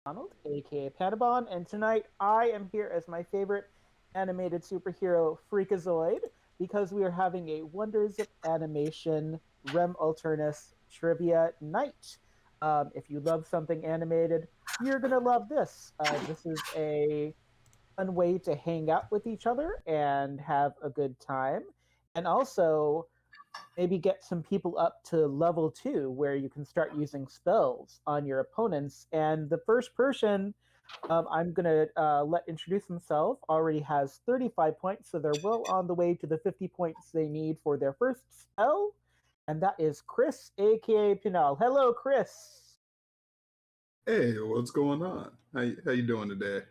McDonald, aka Panabon, and tonight I am here as my favorite animated superhero, Freakazoid, because we are having a Wonders of Animation Rem Alternis trivia night. If you love something animated, you're gonna love this. This is a fun way to hang out with each other and have a good time, and also maybe get some people up to level 2 where you can start using spells on your opponents. And the first person I'm going to let introduce himself already has 35 points, so they're well on the way to the 50 points they need for their first spell. And that is Chris, aka Pinal. Hello, Chris. Hey, what's going on? How you doing today?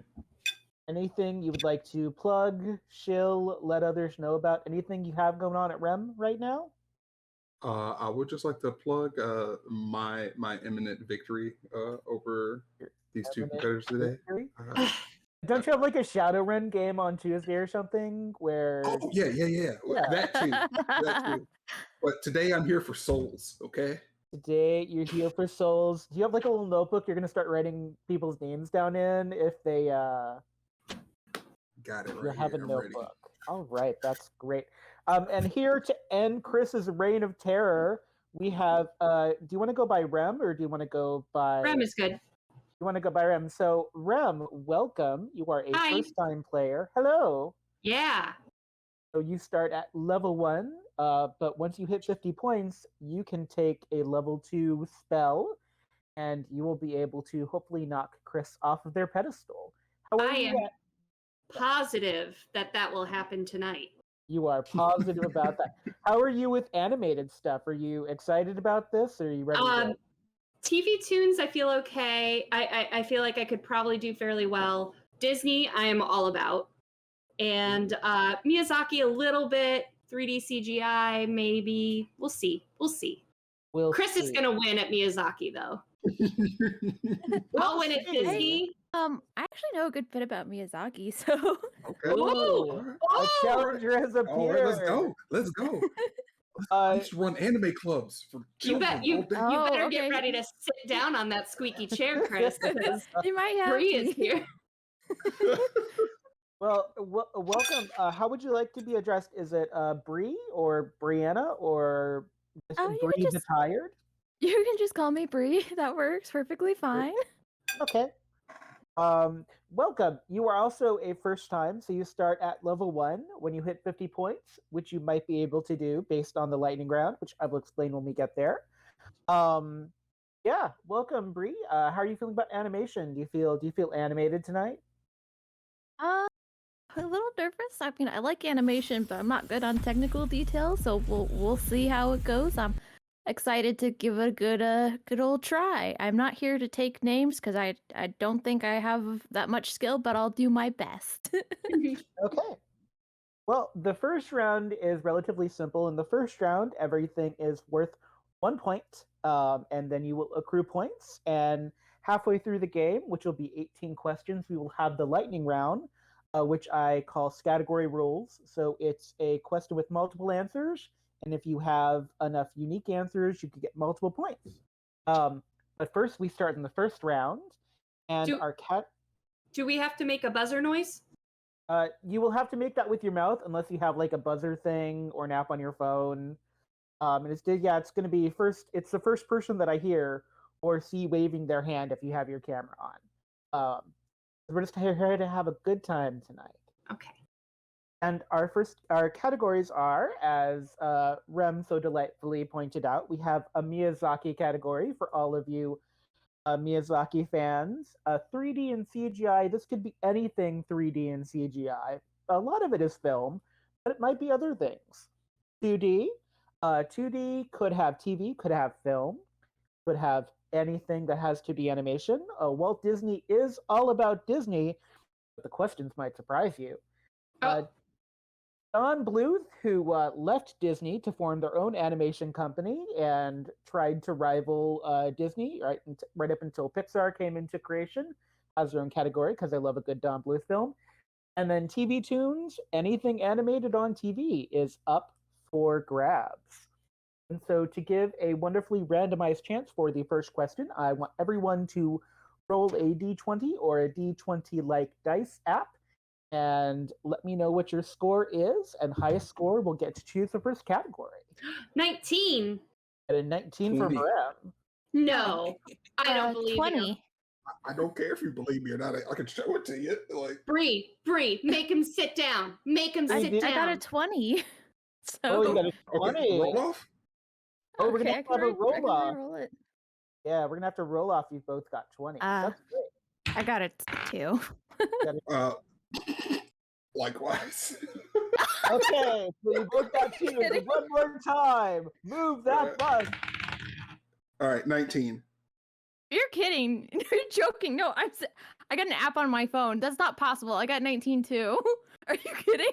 Anything you would like to plug, shill, let others know about? Anything you have going on at Rem right now? I would just like to plug my imminent victory over these two competitors today. Don't you have like a Shadowrun game on Tuesday or something where? Oh yeah. That too. But today I'm here for souls. Okay. Today you're here for souls. Do you have like a little notebook you're gonna start writing people's names down in if they Got it you right have here. a I'm notebook? ready. All right, that's great. And here to end Chris's reign of terror, we have. Do you want to go by Rem or do you want to go by? Rem is good. You want to go by Rem? So Rem, welcome. You are a Hi. first-time player. Hello. Yeah. So you start at level 1, but once you hit 50 points, you can take a level 2 spell, and you will be able to hopefully knock Chris off of their pedestal. How are I you? am positive that will happen tonight. You are positive about that. How are you with animated stuff? Are you excited about this? Or are you ready to go? TV tunes, I feel okay. I feel like I could probably do fairly well. Disney, I am all about. And Miyazaki, a little bit. 3D CGI, maybe. We'll see. Chris is going to win at Miyazaki, though. I'll win at Disney. I actually know a good bit about Miyazaki, so. Okay. Ooh, a challenger has appeared. All right, let's go. I used to run anime clubs for children. You better get ready to sit down on that squeaky chair, Chris, because you might have Bri is here. Well, welcome. How would you like to be addressed? Is it Bri or Brianna or Bri the Tired? You can just call me Bri. That works perfectly fine. Okay. Welcome. You are also a first time, so you start at level 1 when you hit 50 points, which you might be able to do based on the lightning round, which I will explain when we get there. Yeah, welcome, Bri. How are you feeling about animation? Do you feel animated tonight? A little nervous. I mean, I like animation, but I'm not good on technical details, so we'll see how it goes. I'm excited to give it a good old try. I'm not here to take names because I don't think I have that much skill, but I'll do my best. Okay. Well, the first round is relatively simple. In the first round, everything is worth 1 point, and then you will accrue points. And halfway through the game, which will be 18 questions, we will have the lightning round, which I call category rules. So it's a question with multiple answers, and if you have enough unique answers, you can get multiple points. But first, we start in the first round, and Do we have to make a buzzer noise? You will have to make that with your mouth, unless you have like a buzzer thing or an app on your phone. And it's going to be first. It's the first person that I hear or see waving their hand if you have your camera on. We're just here to have a good time tonight. Okay. And our categories are, as Rem so delightfully pointed out, we have a Miyazaki category for all of you Miyazaki fans. 3D and CGI, this could be anything 3D and CGI. A lot of it is film, but it might be other things. 2D, 2D could have TV, could have film, could have anything that has 2D animation. Walt Disney is all about Disney, but the questions might surprise you. Don Bluth, who left Disney to form their own animation company and tried to rival Disney right up until Pixar came into creation, has their own category because I love a good Don Bluth film. And then TV tunes, anything animated on TV is up for grabs. And so to give a wonderfully randomized chance for the first question, I want everyone to roll a d20 or a d20-like dice app, and let me know what your score is, and highest score will get to choose the first category. 19. And a 19 for 20. Rem. No, I don't believe 20. you. I don't care if you believe me or not. I can show it to you. Like, Bri, make him sit down. Make him sit down. I got a 20. So Oh, you got a okay, 20. roll off. Oh, we're okay, gonna have to have a I can roll-off. roll it. Yeah, we're gonna have to roll off. You've both got 20. That's great. I got it too. Likewise. Okay, so you both got 2. Kidding. One more time. Move that button. All right, 19. You're kidding. You're joking. No, I got an app on my phone. That's not possible. I got 19 too. Are you kidding?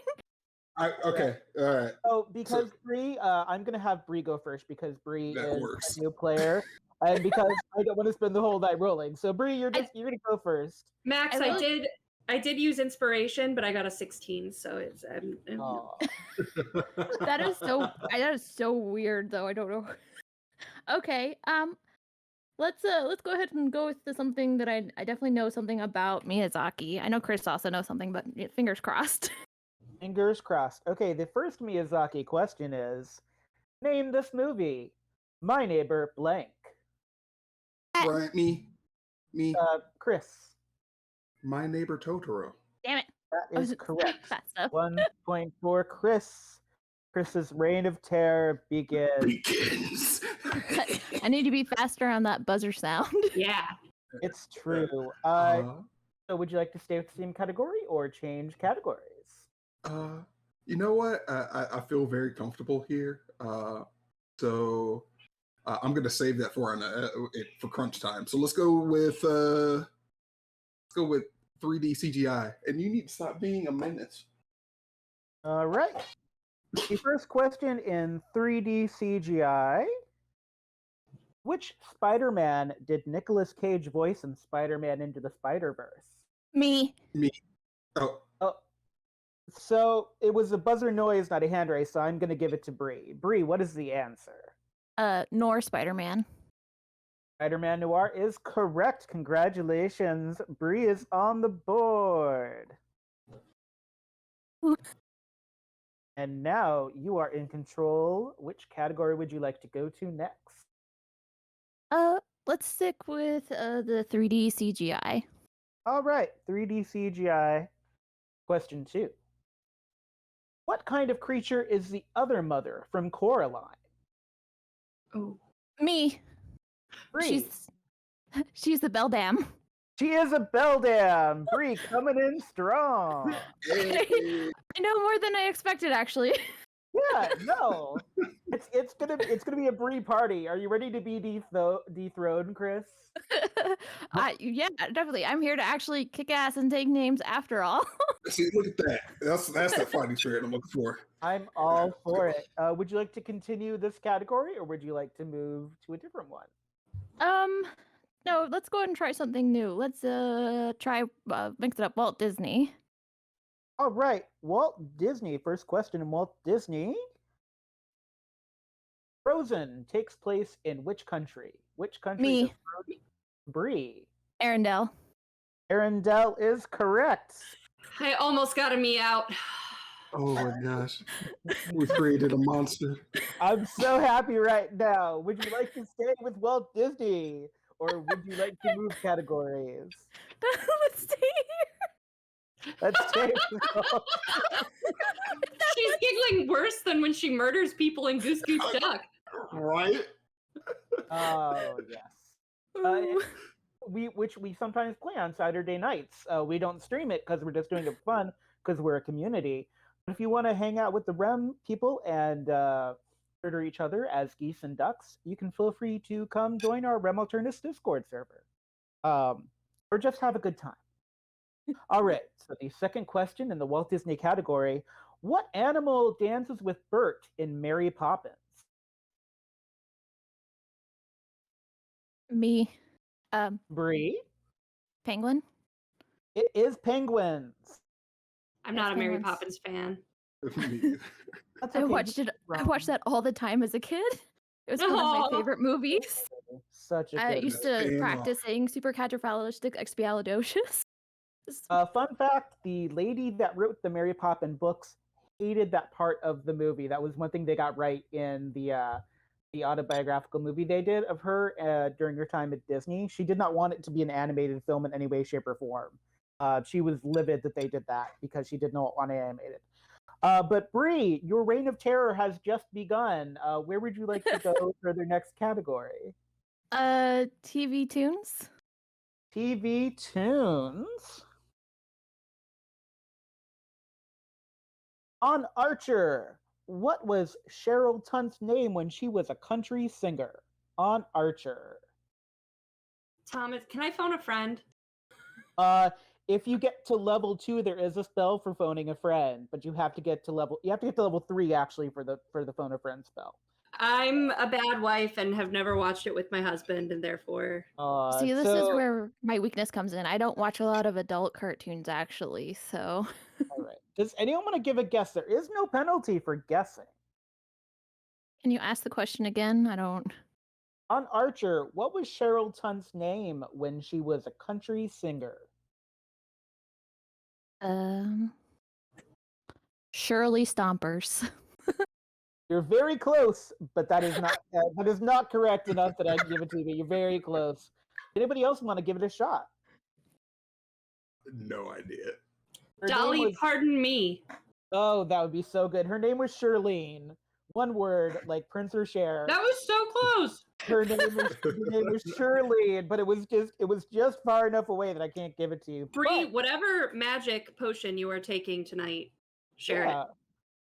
Okay, all right. Oh, because Bri, I'm gonna have Bri go first because Bri That is works. a new player, and because I don't want to spend the whole night rolling. So Bri, you're gonna go first. Max, I did use inspiration, but I got a 16, so it's Aw. That is so weird though. I don't know. Okay. Let's go ahead and go with something that I definitely know something about Miyazaki. I know Chris also knows something, but fingers crossed. Fingers crossed. Okay, the first Miyazaki question is, name this movie. My Neighbor Blank. Right, me. Chris. My Neighbor Totoro. Damn it. That is correct. Fast stuff. 1 point for Chris. Chris's reign of terror begins. I need to be faster on that buzzer sound. yeah. It's true. So would you like to stay with the same category or change categories? You know what? I feel very comfortable here. So I'm gonna save that for crunch time. So let's go with 3D CGI. And you need to stop being a menace. All right. The first question in 3D CGI. Which Spider-Man did Nicolas Cage voice in Spider-Man Into the Spider-Verse? Me. Oh, so it was a buzzer noise, not a hand raise, so I'm going to give it to Bri. Bri, what is the answer? Nor Spider-Man. Spider-Man Noir is correct. Congratulations. Bri is on the board. And now you are in control. Which category would you like to go to next? Let's stick with the 3D CGI. All right, 3D CGI. Question 2. What kind of creature is the other mother from Coraline? Oh. Me. Bri. She's the Beldam. She is a Beldam. Bri coming in strong. I know more than I expected, actually. Yeah, no. It's gonna be a Bri party. Are you ready to be dethroned, Chris? Yeah, definitely. I'm here to actually kick ass and take names after all. see, look at that. That's the fighting spirit I'm looking for. I'm all for it. Would you like to continue this category, or would you like to move to a different one? No, let's go ahead and try something new. Let's try mix it up. Walt Disney. All right, Walt Disney. First question in Walt Disney. Frozen takes place in which country? Which country? Me. Bri. Arendelle. Arendelle is correct. I almost got a me out. Oh my gosh. We created a monster. I'm so happy right now. Would you like to stay with Walt Disney, or would you like to move categories? Let's stay here. Let's stay. She's giggling worse than when she murders people in Goose Goose Duck. Right? Oh yes. Which we sometimes play on Saturday nights. We don't stream it because we're just doing it for fun because we're a community. But if you want to hang out with the Rem people and murder each other as geese and ducks, you can feel free to come join our Rem Alternis Discord server. Or just have a good time. All right, so the second question in the Walt Disney category. What animal dances with Bert in Mary Poppins? Me. Bri? Penguin. It is penguins. I'm not a Mary Penguins. Poppins fan. That's I okay, watched it. I watched that all the time as a kid. It was one of my favorite movies. Such a I good used movie. to paying practice saying supercalifragilisticexpialidocious. Fun fact, the lady that wrote the Mary Poppins books hated that part of the movie. That was one thing they got right in the autobiographical movie they did of her during her time at Disney. She did not want it to be an animated film in any way, shape, or form. She was livid that they did that because she did not want it animated. But Bri, your reign of terror has just begun. Where would you like to go for the next category? TV tunes. TV tunes. On Archer, what was Cheryl Tunt's name when she was a country singer? On Archer. Thomas, can I phone a friend? If you get to level 2, there is a spell for phoning a friend, but you have to get to level 3 actually for the phone a friend spell. I'm a bad wife and have never watched it with my husband, and therefore. See, this is where my weakness comes in. I don't watch a lot of adult cartoons, actually, so. All right. Does anyone want to give a guess? There is no penalty for guessing. Can you ask the question again? I don't. On Archer, what was Cheryl Tunt's name when she was a country singer? Shirley Stompers. You're very close, but that is not correct enough that I'd give it to you. But you're very close. Anybody else want to give it a shot? No idea. Her Dolly, pardon me. Oh, that would be so good. Her name was Shirlene. One word, like Prince or Cher. That was so close. Her name was Shirlene, but it was just far enough away that I can't give it to you. Bri, whatever magic potion you are taking tonight, share it.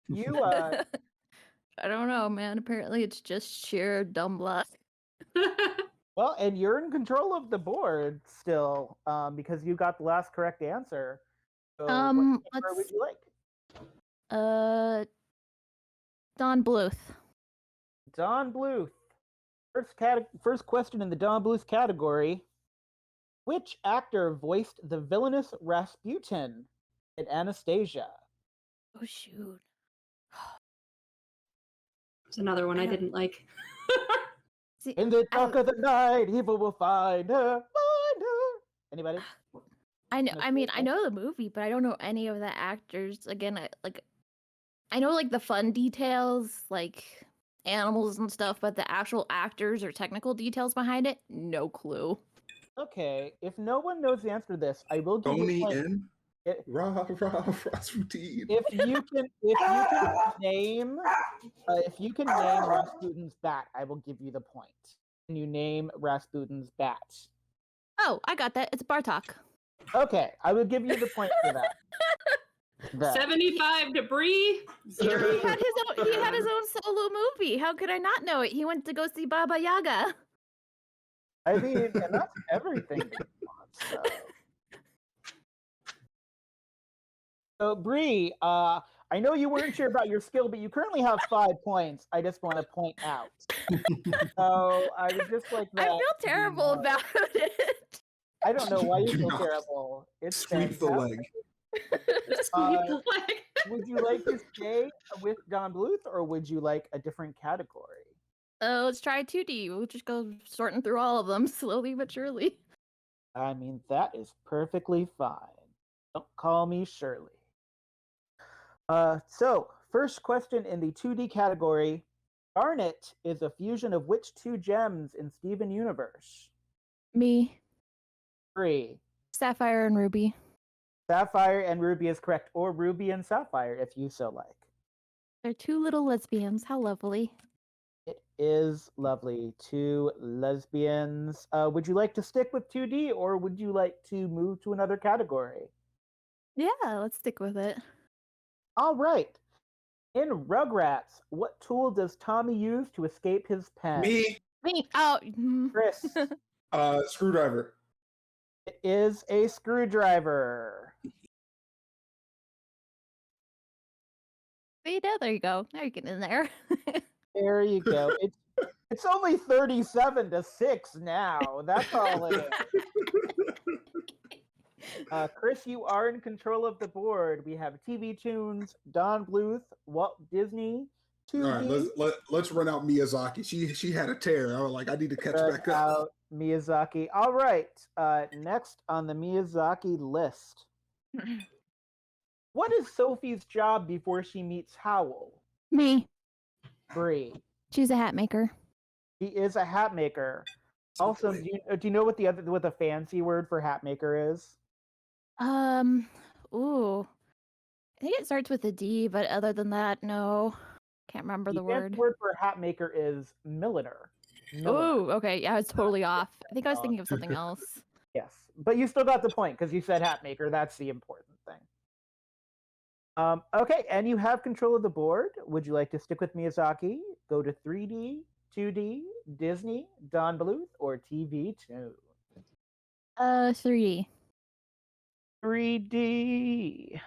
You I don't know, man. Apparently it's just sheer dumb luck. well, and you're in control of the board still, because you got the last correct answer. So what would you like? Don Bluth. Don Bluth. First question in the Don Bluth category. Which actor voiced the villainous Rasputin in Anastasia? Oh shoot. There's another one I didn't like. See, in the dark of the night, evil will find her. Anybody? I know. I mean, I know the movie, but I don't know any of the actors. Again, I know like the fun details, like animals and stuff, but the actual actors or technical details behind it, no clue. Okay, if no one knows the answer to this, I will give you a point. Rasputin. If you can name Rasputin's bat, I will give you the point. Can you name Rasputin's bat? Oh, I got that. It's Bartok. Okay, I will give you the point for that. 75 debris. He had his own solo movie. How could I not know it? He went to go see Baba Yaga. I mean, and that's everything that he wants. So Bri, I know you weren't sure about your skill, but you currently have 5 points. I just want to point out. So I was just like that. I feel terrible about it. I don't know why you feel terrible. It's sweep the leg. Would you like to stay with Don Bluth, or would you like a different category? Let's try 2D. We'll just go sorting through all of them slowly but surely. I mean, that is perfectly fine. Don't call me Shirley. So, first question in the 2D category. Garnet is a fusion of which 2 gems in Steven Universe? Me. 3. Sapphire and Ruby. Sapphire and Ruby is correct, or Ruby and Sapphire, if you so like. They're 2 little lesbians. How lovely. It is lovely. 2 lesbians. Would you like to stick with 2D, or would you like to move to another category? Yeah, let's stick with it. All right. In Rugrats, what tool does Tommy use to escape his pen? Me. Oh, Chris. Screwdriver. It is a screwdriver. See, there you go. Now you're getting in there. There you go. It's only 37-6 now. That's all it is. Chris, you are in control of the board. We have TV Tunes, Don Bluth, Walt Disney, All right, 2D. let's run out Miyazaki. She had a tear. I was like, I need to catch back up. Out Miyazaki. All right. Next on the Miyazaki list. What is Sophie's job before she meets Howl? Me. Bri. She's a hat maker. She is a hat maker. Also, do you know what the fancy word for hat maker is? Ooh. I think it starts with a D, but other than that, no. Can't remember the word. The word for hat maker is milliner. Oh, okay. Yeah, I was totally off. I think I was thinking of something else. Yes, but you still got the point because you said hat maker. That's the important thing. Okay, and you have control of the board. Would you like to stick with Miyazaki, go to 3D, 2D, Disney, Don Bluth, or TV2? 3D. 3D.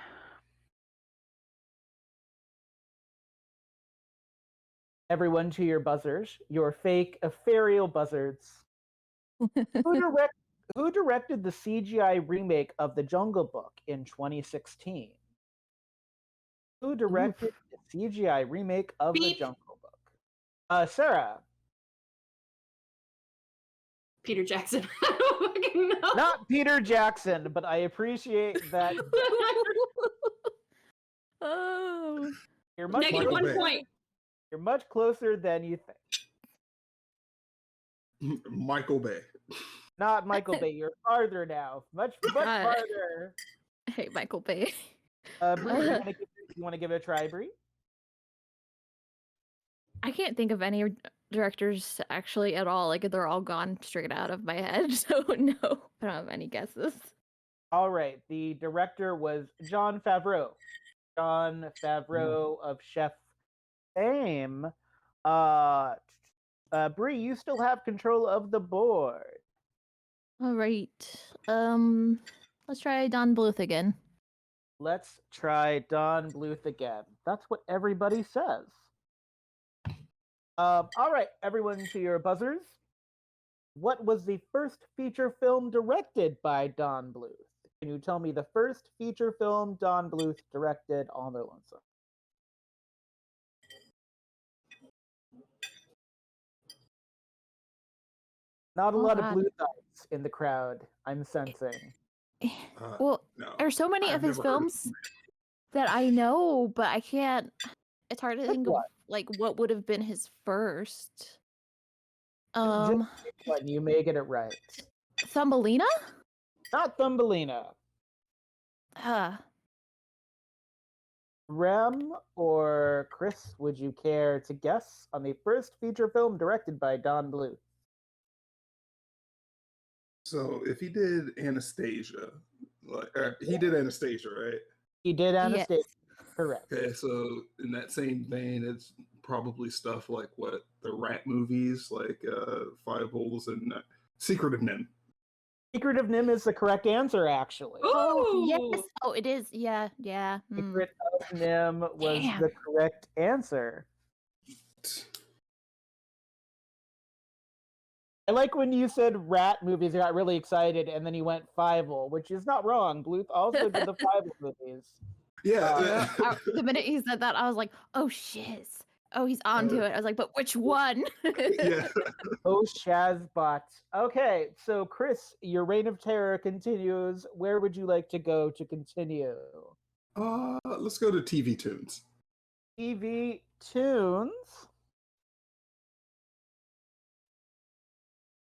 Everyone to your buzzers, your fake ethereal buzzards. Who directed the CGI remake of The Jungle Book in 2016? Who directed the CGI remake of The Jungle Book? Sarah. Peter Jackson. I don't fucking know. Not Peter Jackson, but I appreciate that. Oh. You're much Negative 1 point. You're much closer than you think. Michael Bay. Not Michael Bay. You're farther now. Much farther. I hate Michael Bay. Bri, you want to give it a try, Bri? I can't think of any directors actually at all. Like they're all gone straight out of my head. So no, I don't have any guesses. All right. The director was Jon Favreau. Jon Favreau of Chef fame. Bri, you still have control of the board. All right. Let's try Don Bluth again. Let's try Don Bluth again. That's what everybody says. All right, everyone to your buzzers. What was the first feature film directed by Don Bluth? Can you tell me the first feature film Don Bluth directed on their lonesome? Not a lot of blue lights in the crowd, I'm sensing. Well, no, there's so many of his films that I know, but I can't. It's hard to think of like what would have been his first. Just one, you may get it right. Thumbelina? Not Thumbelina. Rem or Chris, would you care to guess on the first feature film directed by Don Bluth? So if he did Anastasia, he did Anastasia, right? He did Anastasia, yes. Correct. Okay, so in that same vein, it's probably stuff like what the Rat movies, like Five Holes and Secret of Nim. Secret of Nim is the correct answer, actually. Oh, yes. Oh, it is. Yeah. Secret of Nim was the correct answer. I like when you said Rat movies, I got really excited, and then you went Fievel, which is not wrong. Bluth also did the Fievel movies. Yeah. The minute he said that, I was like, oh, shit. Oh, he's onto it. I was like, but which one? Yeah. Oh, Shazbot. Okay, so Chris, your reign of terror continues. Where would you like to go to continue? Let's go to TV Tunes. TV Tunes?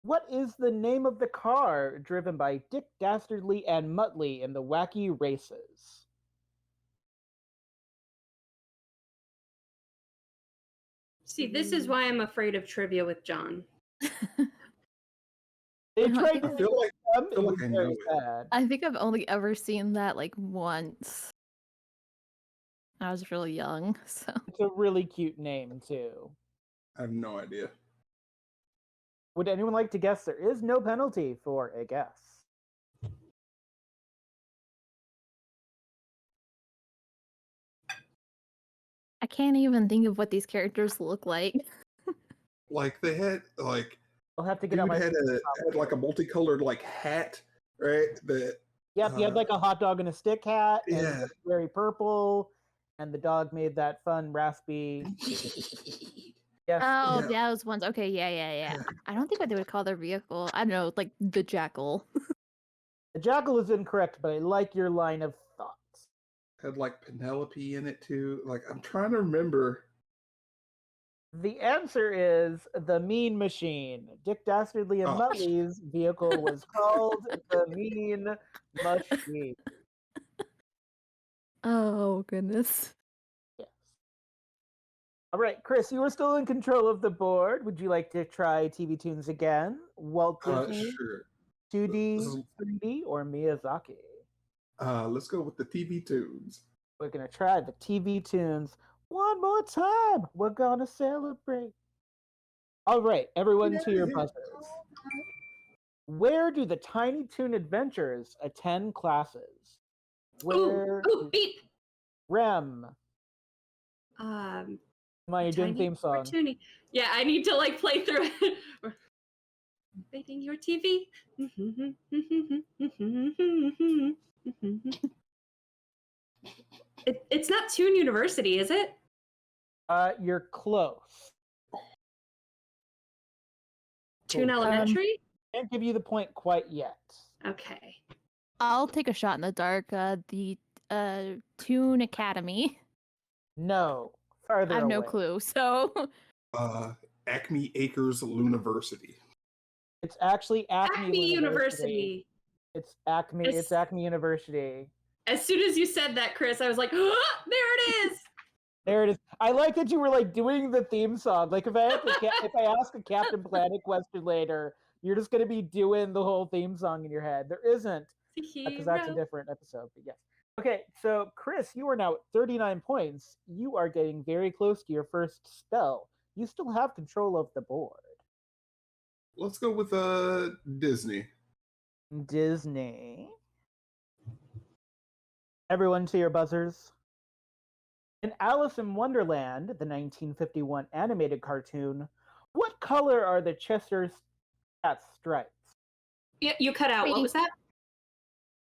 What is the name of the car driven by Dick Dastardly and Muttley in the Wacky Races? See, this is why I'm afraid of trivia with John. They tried to feel like I know it. I think I've only ever seen that like once. I was really young, so. It's a really cute name, too. I have no idea. Would anyone like to guess? There is no penalty for a guess. I can't even think of what these characters look like. Like they had like. I'll have to get out my. Had like a multicolored like hat, right? That. Yep, he had like a hot dog and a stick hat. Yeah. And very purple. and the dog made that fun raspy. Yes. Oh, Yeah. those ones. Okay, yeah. I don't think what they would call their vehicle. I don't know, like the jackal. The jackal is incorrect, but I like your line of thoughts. Had like Penelope in it too. Like I'm trying to remember. The answer is the Mean Machine. Dick Dastardly and Oh. Muttley's vehicle was called the Mean Machine. Oh goodness. Yes. All right, Chris, you are still in control of the board. Would you like to try TV Tunes again? Walt Disney, Sure. 2D, This is- 3D, or Miyazaki? Let's go with the TV tunes. We're going to try the TV Tunes one more time. We're going to celebrate. All right, everyone to your buzzers. Where do the Tiny Toon Adventures attend classes? Where Ooh, beep. Rem. Um, Come on, you're doing tiny theme song. cartoony. Yeah, I need to like play through it. Invading your TV. It's not Toon University, is it? You're close. Toon Elementary? Can't give you the point quite yet. Okay. I'll take a shot in the dark. The Toon Academy. No, farther I have no away. clue. So Acme Acres University. It's actually Acme University. It's Acme. It's Acme University. As soon as you said that, Chris, I was like, oh, there it is. There it is. I like that you were like doing the theme song. Like if I ask a Captain Planet question later, you're just gonna be doing the whole theme song in your head. There isn't, because that's a different episode. But yes. Okay, so Chris, you are now at 39 points. You are getting very close to your first spell. You still have control of the board. Let's go with Disney. Disney. Everyone to your buzzers. In Alice in Wonderland, the 1951 animated cartoon, what color are the Cheshire Cat's stripes? You cut out. What was that?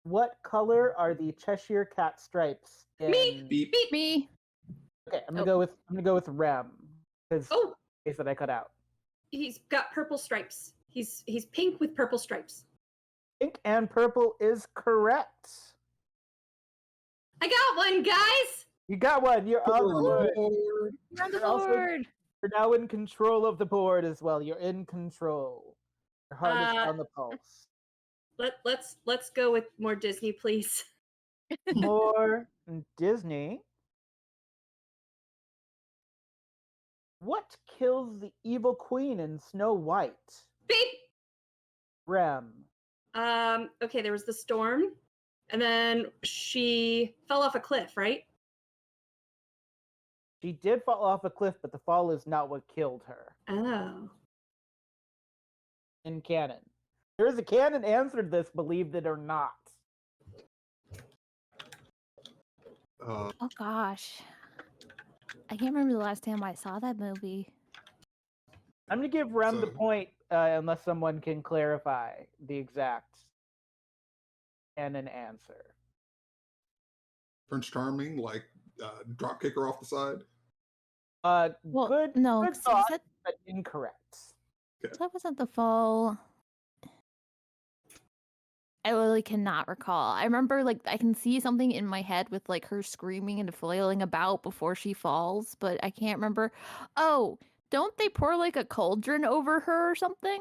What color are the Cheshire Cat stripes? Me. Beep. Beep. me. Okay, I'm gonna go with Rem because Oh, case that I cut out. he's got purple stripes. He's pink with purple stripes. Pink and purple is correct. I got one, guys. You got one. You're on the board. You're on the You're also- board. You're now in control of the board as well. You're in control. Your heart is on the pulse. Let's go with more Disney, please. More Disney. What kills the evil queen in Snow White? Beep. Rem. Okay, there was the storm, and then she fell off a cliff, right? She did fall off a cliff, but the fall is not what killed her. Oh. In canon. There is a canon answer to this, believe it or not. Oh gosh. I can't remember the last time I saw that movie. I'm going to give Rem the point unless someone can clarify the exact canon answer. Prince Charming, like drop kick her off the side. Well, Good, no, good 'cause thought, that, but incorrect. that wasn't the fall. I really cannot recall. I remember, like, I can see something in my head with, like, her screaming and flailing about before she falls, but I can't remember. Oh, don't they pour, like, a cauldron over her or something?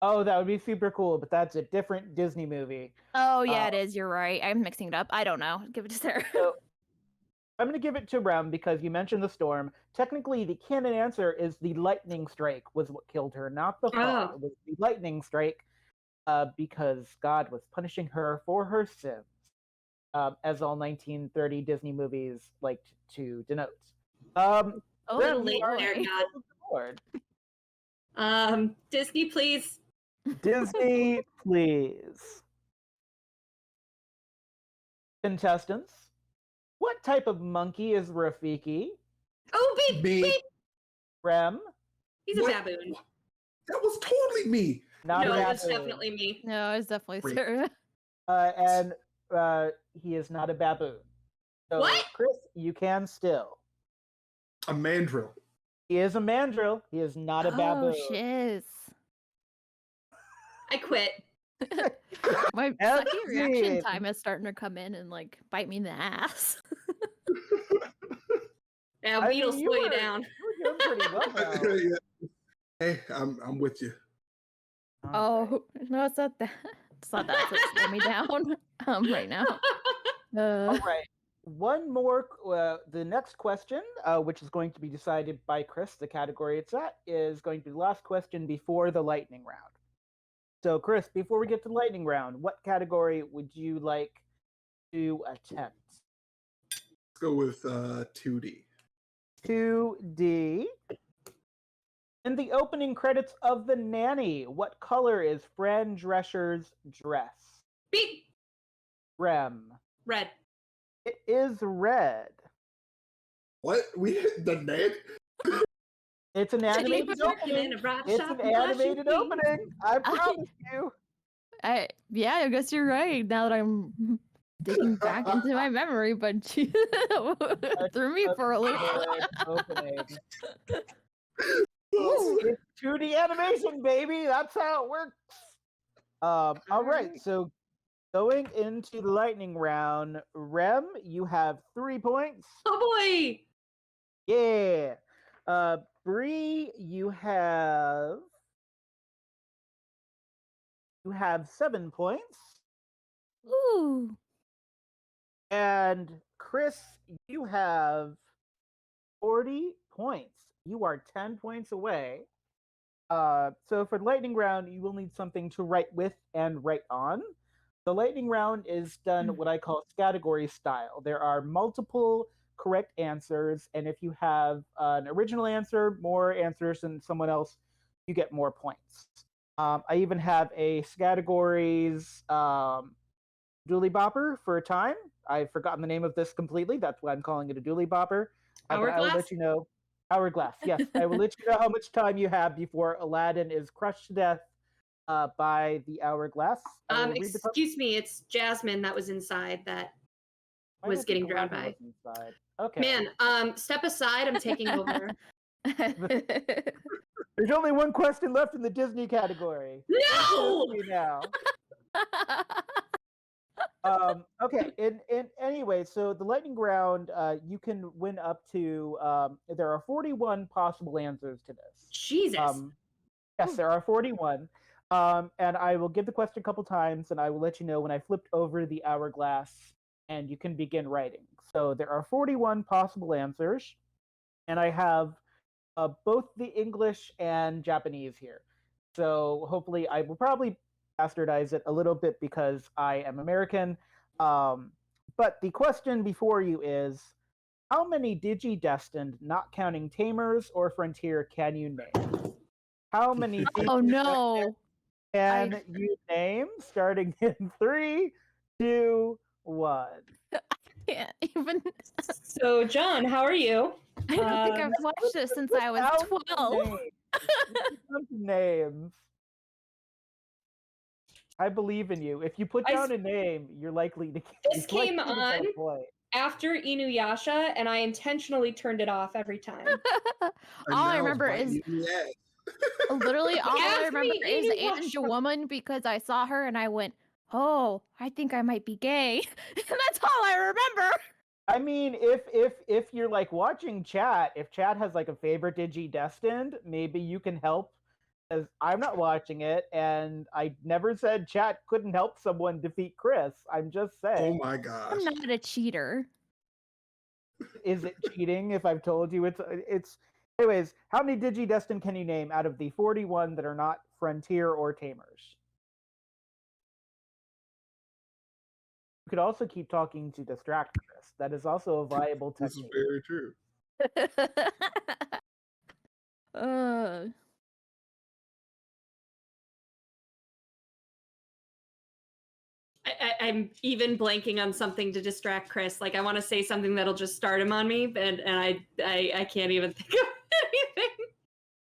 Oh, that would be super cool, but that's a different Disney movie. Oh, yeah, it is. You're right. I'm mixing it up. I don't know. Give it to Sarah. So, I'm going to give it to Rem because you mentioned the storm. Technically, the canon answer is the lightning strike was what killed her, not the fall. It was the lightning strike because God was punishing her for her sins, as all 1930 Disney movies liked to denote. Oh, Rem, late you are there, on God. the board. Disney, please. Disney, please. Contestants, what type of monkey is Rafiki? Oh, beep, Me. beep. Rem? He's a What? baboon. That was totally me. Not No, a that's baboon. definitely me. No, it's definitely Great. Sarah. And he is not a baboon. So, What? Chris, you can still. A mandrill. He is a mandrill. He is not a baboon. Oh, shiz. I quit. My That's sucky reaction it. time is starting to come in and like bite me in the ass. Yeah, I weed'll mean, slow you down. You were doing pretty well, though. Yeah. Hey, I'm with you. Oh no, it's not that. It's not that to slow me down. Right now. All right. One more. The next question, which is going to be decided by Chris, the category it's at, is going to be the last question before the lightning round. So, Chris, before we get to the lightning round, what category would you like to attempt? Let's go with 2D. 2D. In the opening credits of The Nanny, what color is Fran Drescher's dress? Beep. Rem. Red. It is red. What? We the name? It's an animated opening. It's an animated opening. I promise you. I guess you're right. Now that I'm digging back into my memory, but she threw me for a loop. Opening. It's 2D animation, baby. That's how it works. All right. So going into the lightning round, Rem, you have 3 points. Oh boy. Yeah. Bri, you have 7 points. Ooh. And Chris, you have 40 points. You are 10 points away. So for the lightning round, you will need something to write with and write on. The lightning round is done what I call category style. There are multiple correct answers, and if you have an original answer, more answers than someone else, you get more points. I even have a categories dooley bopper for a time. I've forgotten the name of this completely. That's why I'm calling it a dooley bopper. But I will Hourglass? let you know. Hourglass, yes. I will let you know how much time you have before Aladdin is crushed to death by the hourglass. Excuse me, it's Jasmine that was inside that was getting drowned by. Okay. Man, step aside, I'm taking over. There's only one question left in the Disney category. No! Now. Okay. Anyway, so the lightning round, you can win up to. There are 41 possible answers to this. Jesus. Yes, there are 41. And I will give the question a couple times, and I will let you know when I flipped over the hourglass, and you can begin writing. So there are 41 possible answers, and I have both the English and Japanese here. So hopefully, I will probably bastardize it a little bit because I am American. But the question before you is, how many Digi-Destined, not counting Tamers or Frontier, can you name? How many Oh no. can you name? Starting in 3, 2, 1. Can't even. So, John, how are you? I don't think I've watched this since I was 12. Names. I believe in you. If you put down a name, you're likely to. This came on after Inuyasha, and I intentionally turned it off every time. All I remember is literally all I remember is Angel Woman because I saw her and I went, "Oh, I think I might be gay," and that's all I remember. I mean, if you're like watching chat, if chat has like a favorite Digi-Destined, maybe you can help. Because I'm not watching it, and I never said chat couldn't help someone defeat Chris. I'm just saying. Oh my gosh. I'm not a cheater. Is it cheating if I've told you it's anyways, how many Digi-Destined can you name out of the 41 that are not Frontier or Tamers? You could also keep talking to distract Chris. That is also a viable technique. This is very true. I'm even blanking on something to distract Chris. Like I want to say something that'll just start him on me, and I can't even think of anything.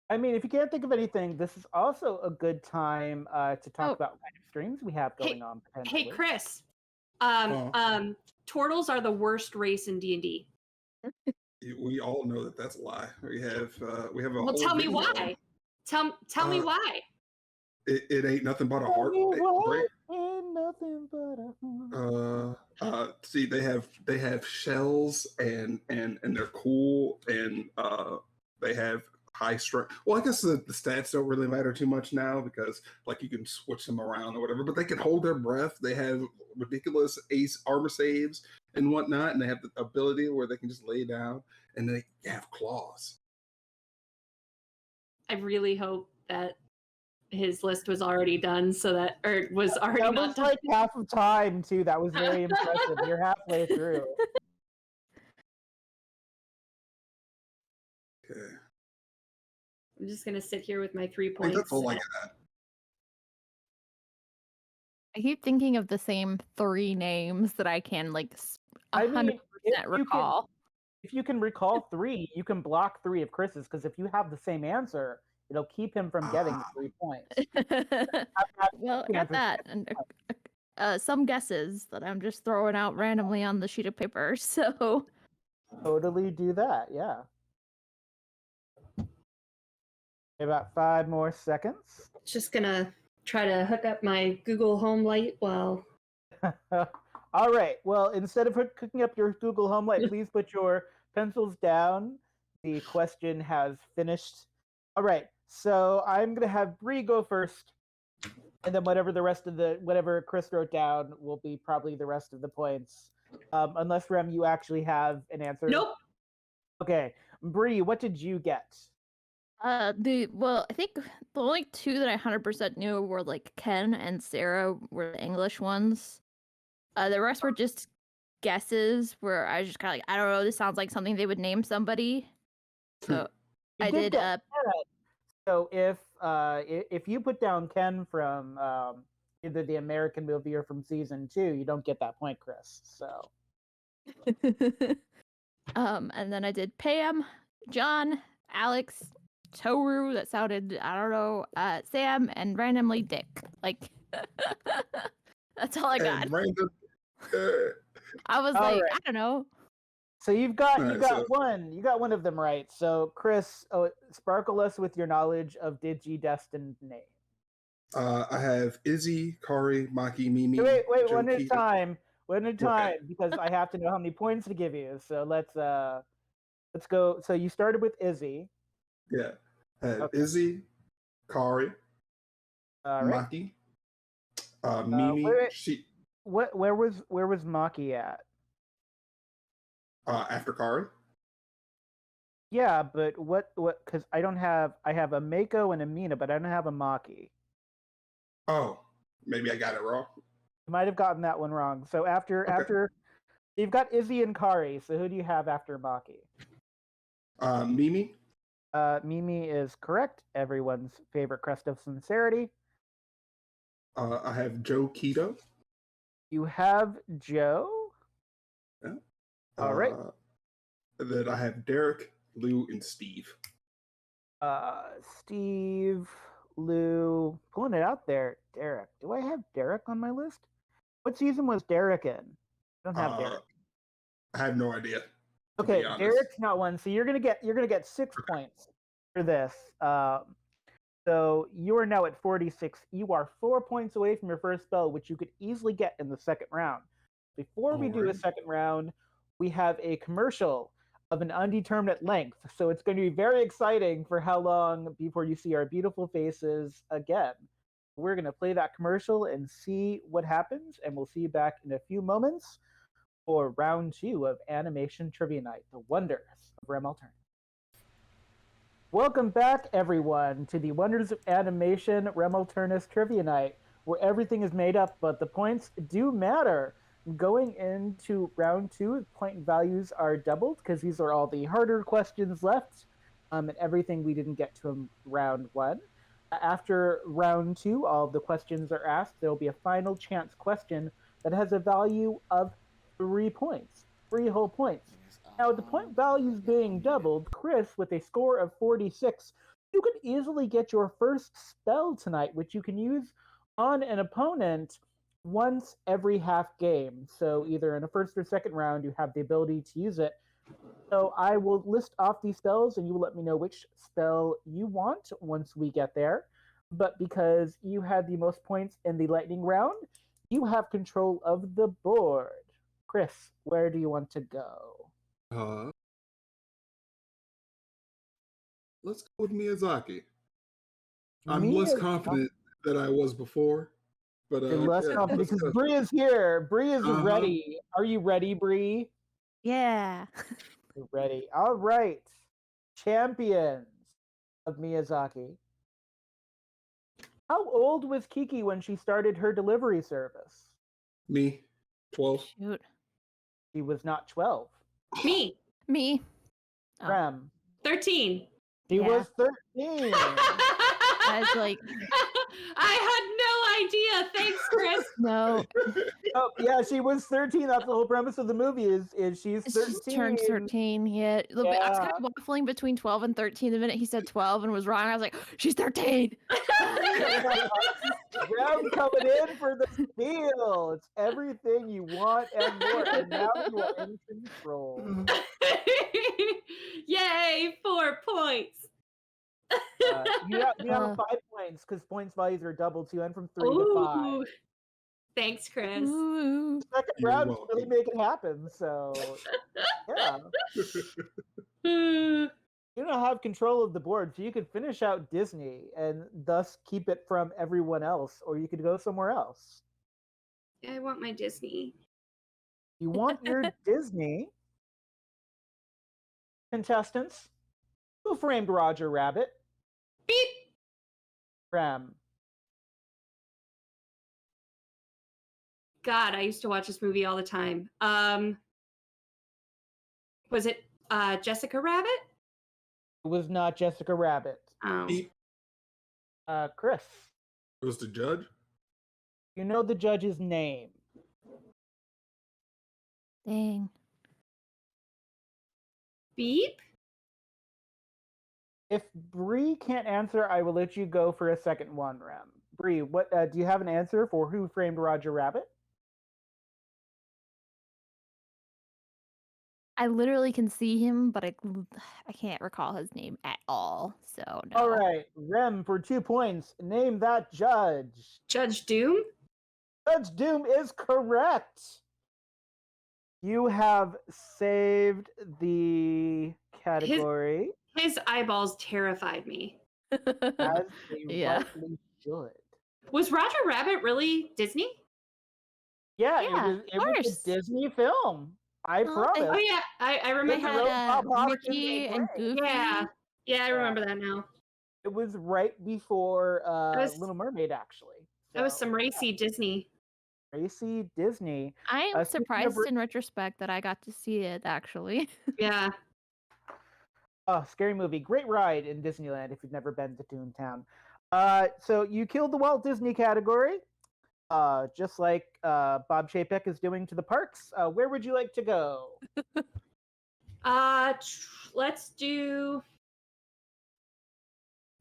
I mean, if you can't think of anything, this is also a good time to talk about what kind of streams we have going on. Hey, Chris. turtles are the worst race in D&D. We all know that that's a lie. We have a Well, whole tell me video. why. Tell me why. It ain't nothing but a heart break. Ain't nothing but a heart. See, they have shells and they're cool and they have high strength. Well, I guess the stats don't really matter too much now because like you can switch them around or whatever. But they can hold their breath. They have ridiculous ace armor saves and whatnot, and they have the ability where they can just lay down and they have claws. I really hope that his list was already done, or was already that not was done. like half of time too. That was very impressive. You're halfway through. Okay. I'm just gonna sit here with my 3 I think points. that's all I got. I keep thinking of the same 3 names that I can 100% recall. If you can recall 3, you can block 3 of Chris's because if you have the same answer, it'll keep him from getting 3 points. Well, I got that. And some guesses that I'm just throwing out randomly on the sheet of paper. So totally do that. Yeah. About 5 more seconds. Just gonna try to hook up my Google Home light while. All right. Well, instead of hooking up your Google Home light, please put your pencils down. The question has finished. All right. So I'm gonna have Bri go first, and then whatever Chris wrote down will be probably the rest of the points. Unless Rem, you actually have an answer. Nope. Okay, Bri, what did you get? I think the only 2 that I 100% knew were Ken and Sarah were the English ones. The rest were just guesses where I just kind of I don't know, this sounds like something they would name somebody. So I did So if you put down Ken from either the American movie or from season 2, you don't get that point, Chris. So and then I did Pam, John, Alex, Toru, that sounded, I don't know, Sam, and randomly Dick. That's all I got. I was right. I don't know. So you got one of them right. So Chris, sparkle us with your knowledge of Digi-destined names. I have Izzy, Kari, Maki, Mimi. Wait, one at a time. One at a time, because I have to know how many points to give you. So let's go. So you started with Izzy. Yeah. Izzy, Kari, Maki, Mimi. Where was Maki at? After Kari. Yeah, but what? Because I have a Mako and a Mina, but I don't have a Maki. Oh, maybe I got it wrong. You might have gotten that one wrong. So after you've got Izzy and Kari. So who do you have after Maki? Mimi. Mimi is correct. Everyone's favorite crest of sincerity. I have Joe Keto. You have Joe. Yeah. All right. Then I have Derek, Lou, and Steve. Steve, Lou, pulling it out there. Derek. Do I have Derek on my list? What season was Derek in? I don't have Derek. I have no idea. Okay, Derek's not one. So you're gonna get 6 points for this. So you are now at 46. You are 4 points away from your first spell, which you could easily get in the second round. Before we do a second round, we have a commercial of an undeterminate length. So it's going to be very exciting for how long before you see our beautiful faces again. We're going to play that commercial and see what happens, and we'll see you back in a few moments for round 2 of Animation Trivia Night, The Wonders of Rem Alternis. Welcome back, everyone, to the Wonders of Animation Rem Alternis Trivia Night, where everything is made up, but the points do matter. Going into round 2, point values are doubled because these are all the harder questions left, and everything we didn't get to in round 1. After round 2, all of the questions are asked. There will be a final chance question that has a value of 3 points, 3 whole points. Now, with the point values being doubled, Chris, with a score of 46, you could easily get your first spell tonight, which you can use on an opponent once every half game. So either in a first or second round, you have the ability to use it. So I will list off these spells, and you will let me know which spell you want once we get there. But because you had the most points in the lightning round, you have control of the board. Chris, where do you want to go? Let's go with Miyazaki. I'm less confident than I was before, but You're less confident because Bri is here. Bri is ready. Are you ready, Bri? Yeah. You're ready. All right. Champions of Miyazaki. How old was Kiki when she started her delivery service? Me, 12. Shoot. She was not 12. Me. Me. Oh. Rem. 13. She was 13. I was like, I had no idea. Thanks, Chris. no. Oh, yeah, she was 13. That's the whole premise of the movie is she's 13. She's turned 13, yeah. I was kind of waffling between 12 and 13. The minute he said 12 and was wrong, I was like, she's 13. Rem coming in for the steal. It's everything you want and more. And now you are in control. Yay, 4 points. You have 5 points because points values are doubled too, and from 3 to 5. Thanks, Chris. Ooh. Second round to really make it happen. So, yeah. You don't have control of the board, so you could finish out Disney and thus keep it from everyone else, or you could go somewhere else. I want my Disney. You want your Disney? Contestants, who framed Roger Rabbit? Beep. Rem. God, I used to watch this movie all the time. Was it Jessica Rabbit? It was not Jessica Rabbit. Oh. Chris. It was the judge? You know the judge's name. Dang. Beep? If Bri can't answer, I will let you go for a second one, Rem. Bri, what do you have an answer for who framed Roger Rabbit? I literally can see him, but I can't recall his name at all. So no. All right, Rem for 2 points. Name that judge. Judge Doom? Judge Doom is correct. You have saved the category. His eyeballs terrified me. As they rightly should. Was Roger Rabbit really Disney? Yeah, it was a Disney film. I promise. Oh yeah, I remember. They had Mickey and Goofy. Yeah, I remember that now. It was right before Little Mermaid, actually. So, that was some racy Disney. Racy Disney. I am surprised in retrospect that I got to see it, actually. Yeah. Oh, scary movie. Great ride in Disneyland if you've never been to Toontown. So you killed the Walt Disney category, just like Bob Chapek is doing to the parks. Where would you like to go? Let's do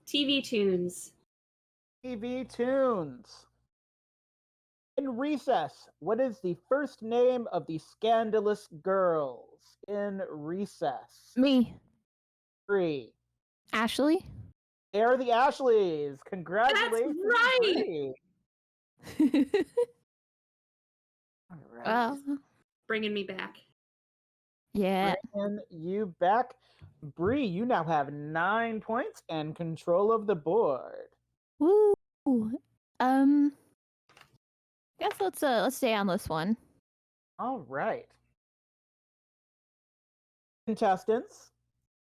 TV tunes. TV tunes. In Recess, what is the first name of the scandalous girls in Recess? Me. 3. Ashley? They are the Ashleys. Congratulations. That's right. All right. Well, Bringing me back. Yeah. Bringing you back. Bri, you now have 9 points and control of the board. Woo. Guess let's stay on this one. All right. Contestants,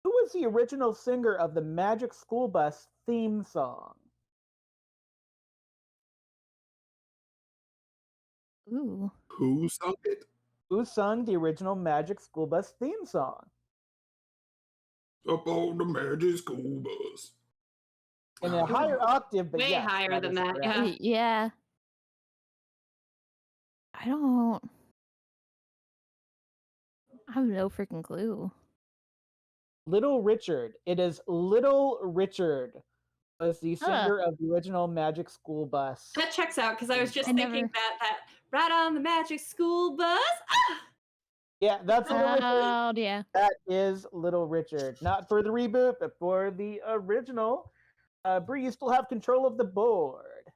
who was the original singer of the Magic School Bus theme song? Ooh. Who sung it? Who sung the original Magic School Bus theme song? Up on the Magic School Bus. In a higher octave, but way yes, higher than that. correct. Yeah. Yeah. I have no freaking clue. Little Richard. It is Little Richard Was the singer of the original Magic School Bus. That checks out because I was just I thinking never- that right on the Magic School Bus. Ah! Yeah, that's Little Richard. Oh, yeah. That is Little Richard. Not for the reboot, but for the original. Bree, you still have control of the board.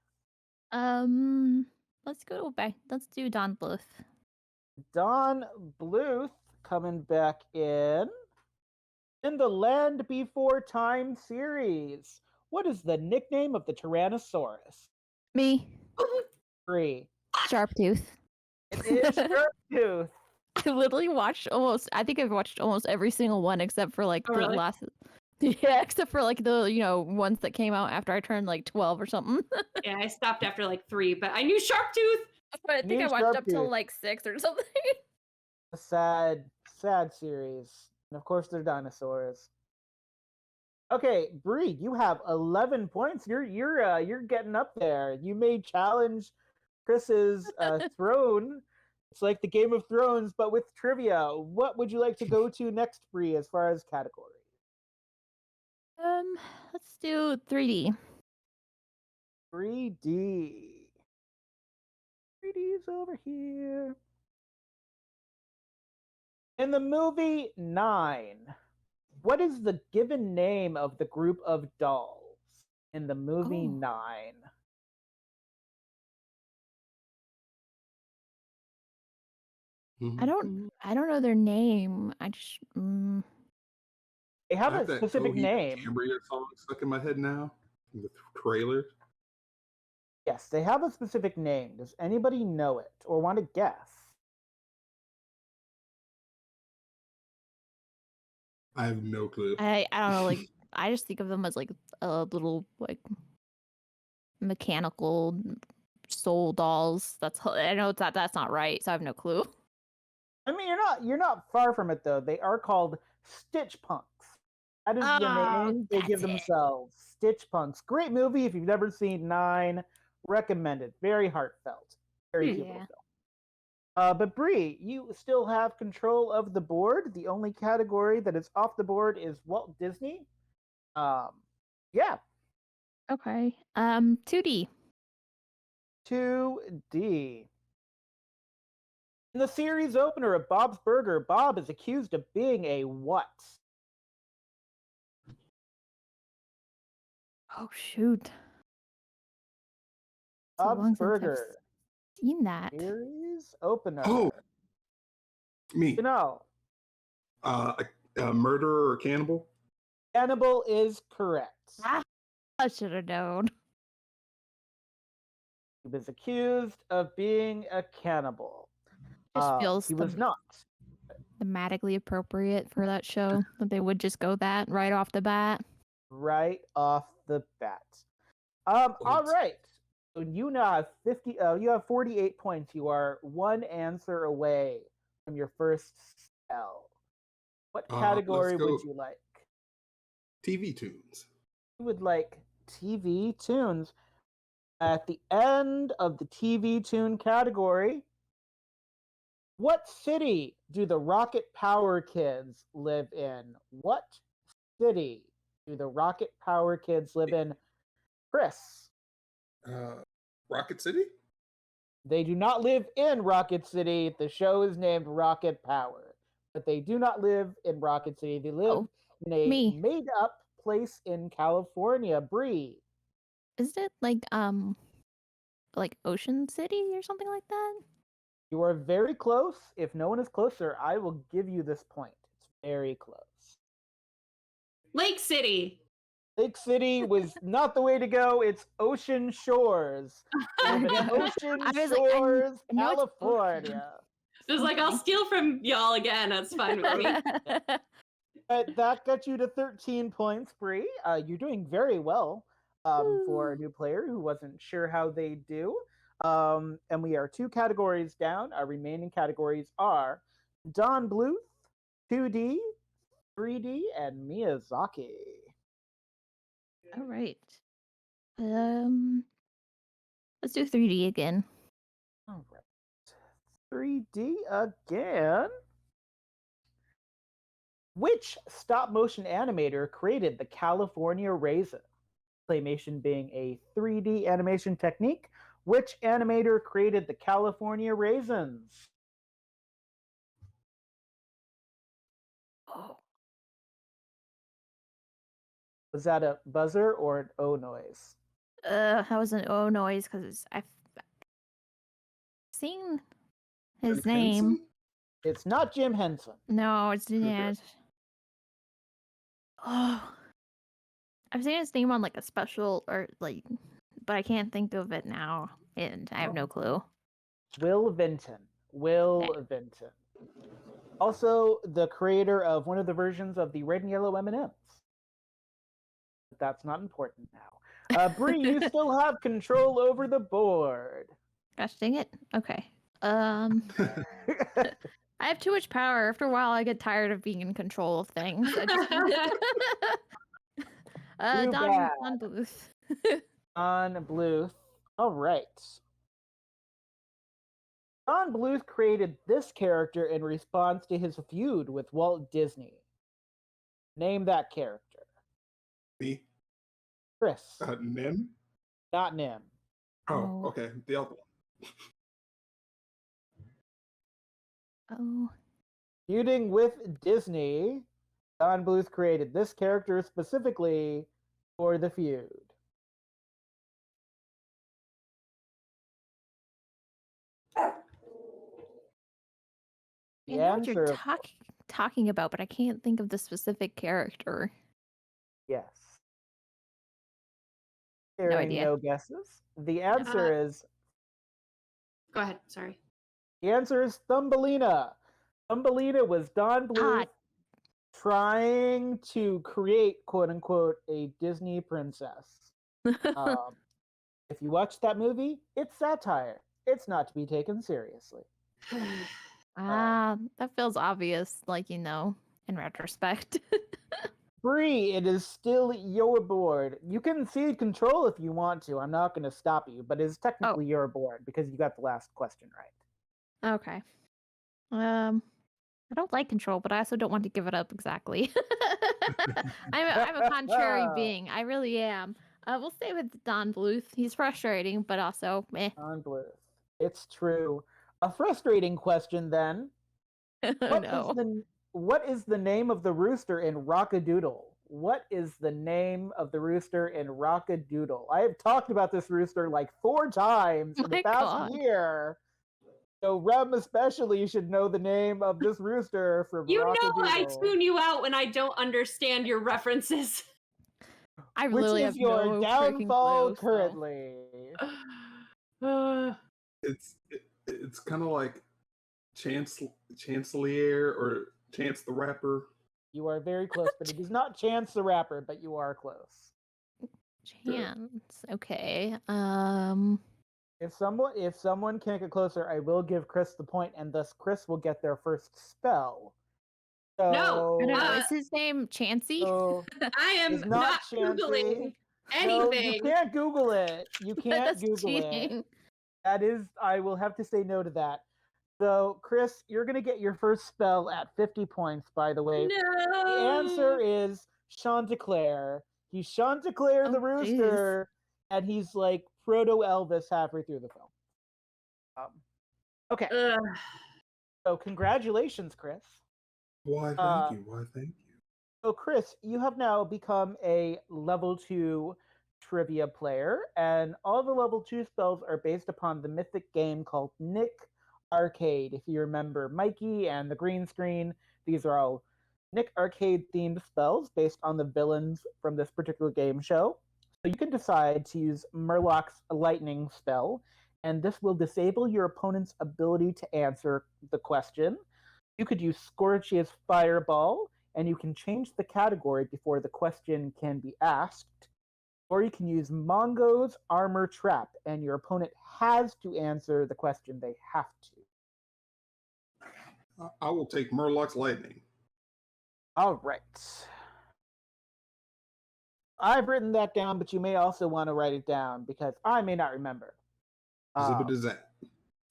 Let's go back. Let's do Don Bluth. Don Bluth coming back in. In the Land Before Time series, what is the nickname of the Tyrannosaurus? Me, Bree. Sharptooth. It is Sharptooth. I literally watched I think I've watched almost every single one except for like Oh, the really? last. Yeah, except for like the ones that came out after I turned like 12 or something. Yeah, I stopped after like 3, but I knew Sharptooth. But I think I New watched up till Sharptooth. like 6 or something. A sad series. And of course, they're dinosaurs. Okay, Bree, you have 11 points. You're getting up there. You may challenge Chris's throne. It's like the Game of Thrones, but with trivia. What would you like to go to next, Bree, as far as category? Let's do 3D. 3D. 3D's over here. In the movie 9, what is the given name of the group of dolls in the movie 9? I don't know their name. I just They have I a that specific Coheed name. Cambria song stuck in my head now. From the trailer. Yes, they have a specific name. Does anybody know it or want to guess? I have no clue. I don't know, like I just think of them as like a little like mechanical soul dolls. I know that's not right, so I have no clue. I mean, you're not far from it though. They are called Stitch Punks. That is the name they give themselves. Stitch Punks. Great movie if you've never seen 9. Recommended. Very heartfelt. Very cute little film. But Bree, you still have control of the board. The only category that is off the board is Walt Disney. Yeah. Okay. 2D. 2D. In the series opener of Bob's Burger, Bob is accused of being a what? Oh shoot. Bob's Burger. Seen that. Series opener. Oh, me. You know. A murderer or cannibal? Cannibal is correct. I should have known. He was accused of being a cannibal. Just feels he was not. Thematically appropriate for that show that they would just go that right off the bat. Right off the bat. All right. So you now have 50. You have 48 points. You are one answer away from your first spell. What category would you like? TV tunes. You would like TV tunes. At the end of the TV tune category, what city do the Rocket Power Kids live in? What city do the Rocket Power Kids live in? Chris. Rocket City? They do not live in Rocket City. The show is named Rocket Power. But they do not live in Rocket City. They live in a made-up place in California. Bree. Isn't it like Ocean City or something like that? You are very close. If no one is closer, I will give you this point. It's very close. Lake City. Lake City was not the way to go. It's Ocean Shores. Ocean Shores, California. It was like, I'll steal from y'all again. That's fine with me. That got you to 13 points, Bree. You're doing very well for a new player who wasn't sure how they do. And we are 2 categories down. Our remaining categories are Don Bluth, 2D, 3D, and Miyazaki. All right. Let's do 3D again. All right. 3D again. Which stop motion animator created the California Raisin? claymation being a 3D animation technique. Which animator created the California Raisins? Oh, Was that a buzzer or an O noise? that was an O noise because I've seen his Jim name. Henson? It's not Jim Henson. No, it's yeah. Oh, I've seen his name on like a special or like, but I can't think of it now, and I have no clue. Will Vinton. Will Vinton. Also, the creator of one of the versions of the red and yellow M&Ms. But that's not important now. Bri, you still have control over the board. Gosh dang it. Okay. I have too much power. After a while, I get tired of being in control of things. I just... Too bad. Don Bluth. Don Bluth. All right. Don Bluth created this character in response to his feud with Walt Disney. Name that character. Me? Chris. Nim? Not Nim. Oh, okay. The other one. Oh. Feuding with Disney, Don Bluth created this character specifically for the feud. I know what you're talking about, but I can't think of the specific character. Yes. No idea. No guesses. The answer is. Go ahead. Sorry. The answer is Thumbelina. Thumbelina was Don Bluth trying to create, quote unquote, a Disney princess. If you watch that movie, it's satire. It's not to be taken seriously. That feels obvious, like, in retrospect. Bri, it is still your board. You can cede control if you want to. I'm not going to stop you, but it's technically your board because you got the last question right. Okay. I don't like control, but I also don't want to give it up exactly. I'm a contrary being. I really am. We'll stay with Don Bluth. He's frustrating, but also meh. Don Bluth. It's true. A frustrating question then. What is the name of the rooster in Rockadoodle? What is the name of the rooster in Rockadoodle? I have talked about this rooster like 4 times in the past year. So Rem especially should know the name of this rooster from Rockadoodle. I tune you out when I don't understand your references. I really have your no downfall clue, currently. It's kind of like Chancelier or Chance the Rapper. You are very close, but it is not Chance the Rapper, but you are close. Chance. Okay. If someone can't get closer, I will give Chris the point, and thus Chris will get their first spell. So, no, is his name Chansey? So I am not Googling anything. No, you can't Google it. You can't Google cheating. it. That is, I will have to say no to that. So, Chris, you're going to get your first spell at 50 points, by the way. No. The answer is Chanticleer. He's Chanticleer the rooster, and he's like Proto Elvis halfway through the film. Okay. So, congratulations, Chris. Why, thank you. Why, thank you. So, Chris, you have now become a level 2 trivia player, and all the level 2 spells are based upon the mythic game called Nick Arcade. If you remember Mikey and the green screen, these are all Nick Arcade themed spells based on the villains from this particular game show. So you can decide to use Murloc's lightning spell, and this will disable your opponent's ability to answer the question. You could use Scorch's fireball, and you can change the category before the question can be asked. Or you can use Mongo's armor trap, and your opponent has to answer the question. They have to. I will take Murloc's lightning. All right. I've written that down, but you may also want to write it down because I may not remember. Zip it is that.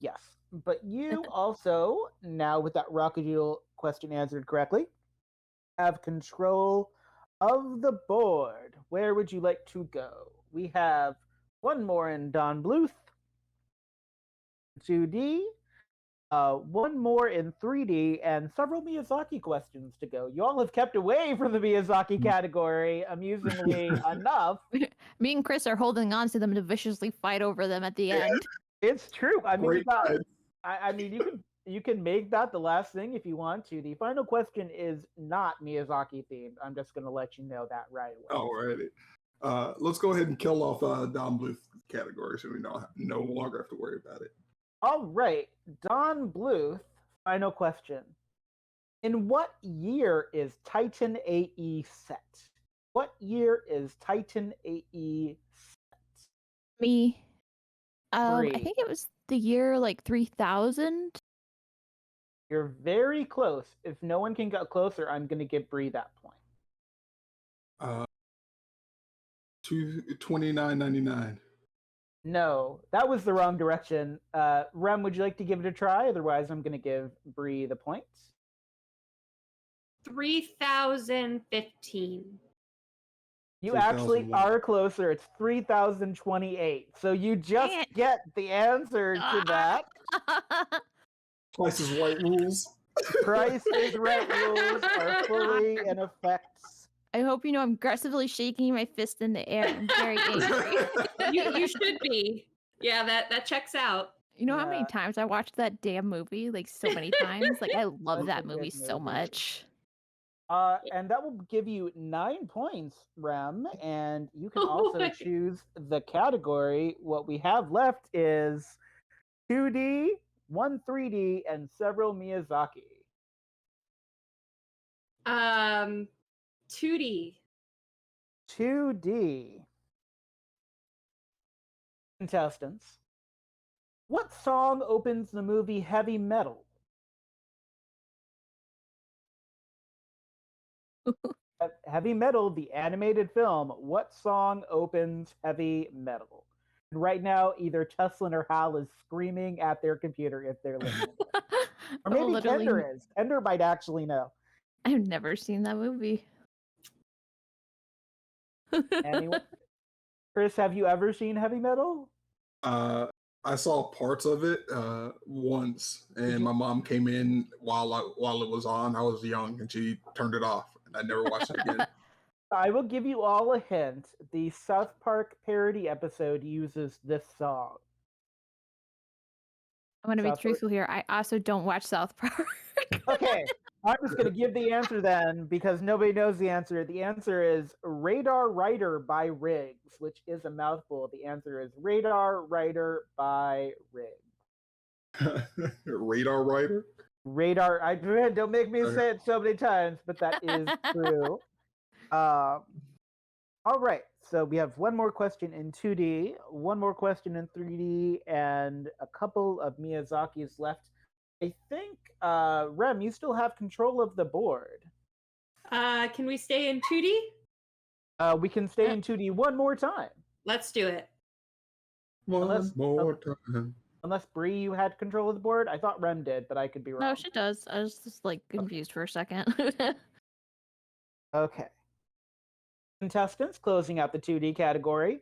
Yes. But you also, now with that Rockadoodle question answered correctly, have control of the board. where would you like to go? We have one more in Don Bluth, 2D, one more in 3D, and several Miyazaki questions to go. You all have kept away from the Miyazaki category, amusingly enough. Me and Chris are holding on to them to viciously fight over them at the end. It's true. I mean, Great guide. you can make that the last thing if you want to. The final question is not Miyazaki themed. I'm just going to let you know that right away. Alrighty. Let's go ahead and kill off Don Bluth category so we no longer have to worry about it. All right, Don Bluth, final question. In what year is Titan AE set? What year is Titan AE set? Me. I Bree. think it was the year like 3000. You're very close. If no one can get closer, I'm going to give Bree that point. 29.99. No, that was the wrong direction. Rem, would you like to give it a try? Otherwise, I'm going to give Bree the points. 3015. You actually 3001. are closer. It's 3028. So you just Dang it. get the answer to that. Price is Right rules. Price is Right rules are fully in effect. I hope you know I'm aggressively shaking my fist in the air. I'm very angry. You should be. Yeah, that checks out. You know how many Yeah. times I watched that damn movie? Like so many times. Like I love Such a that good movie so movie. much. And that will give you 9 points, Rem, and you can Oh also my. choose the category. What we have left is 2D, 1 3D, and several Miyazaki. 2D. 2D. Contestants. What song opens the movie Heavy Metal? Heavy Metal, the animated film. What song opens Heavy Metal? And right now, either Teslin or Hal is screaming at their computer if they're listening. Or maybe Literally, Kender is. Kender might actually know. I've never seen that movie. Anyone? Chris, have you ever seen Heavy Metal? I saw parts of it once, and my mom came in while it was on. I was young, and she turned it off, and I never watched it again. I will give you all a hint. The South Park parody episode uses this song. I'm gonna be South Park. truthful here. I also don't watch South Park. Okay, I'm just going to give the answer then because nobody knows the answer. The answer is Radar Rider by Riggs, which is a mouthful. The answer is Radar Rider by Riggs. Radar Rider? Radar, don't make me say it so many times, but that is true. All right, so we have one more question in 2D, one more question in 3D, and a couple of Miyazaki's left. I think, Rem, you still have control of the board. Can we stay in 2D? We can stay in 2D one more time. Let's do it. One more time. Unless Bree, you had control of the board. I thought Rem did, but I could be wrong. No, she does. I was just like confused for a second. Okay. Contestants closing out the 2D category.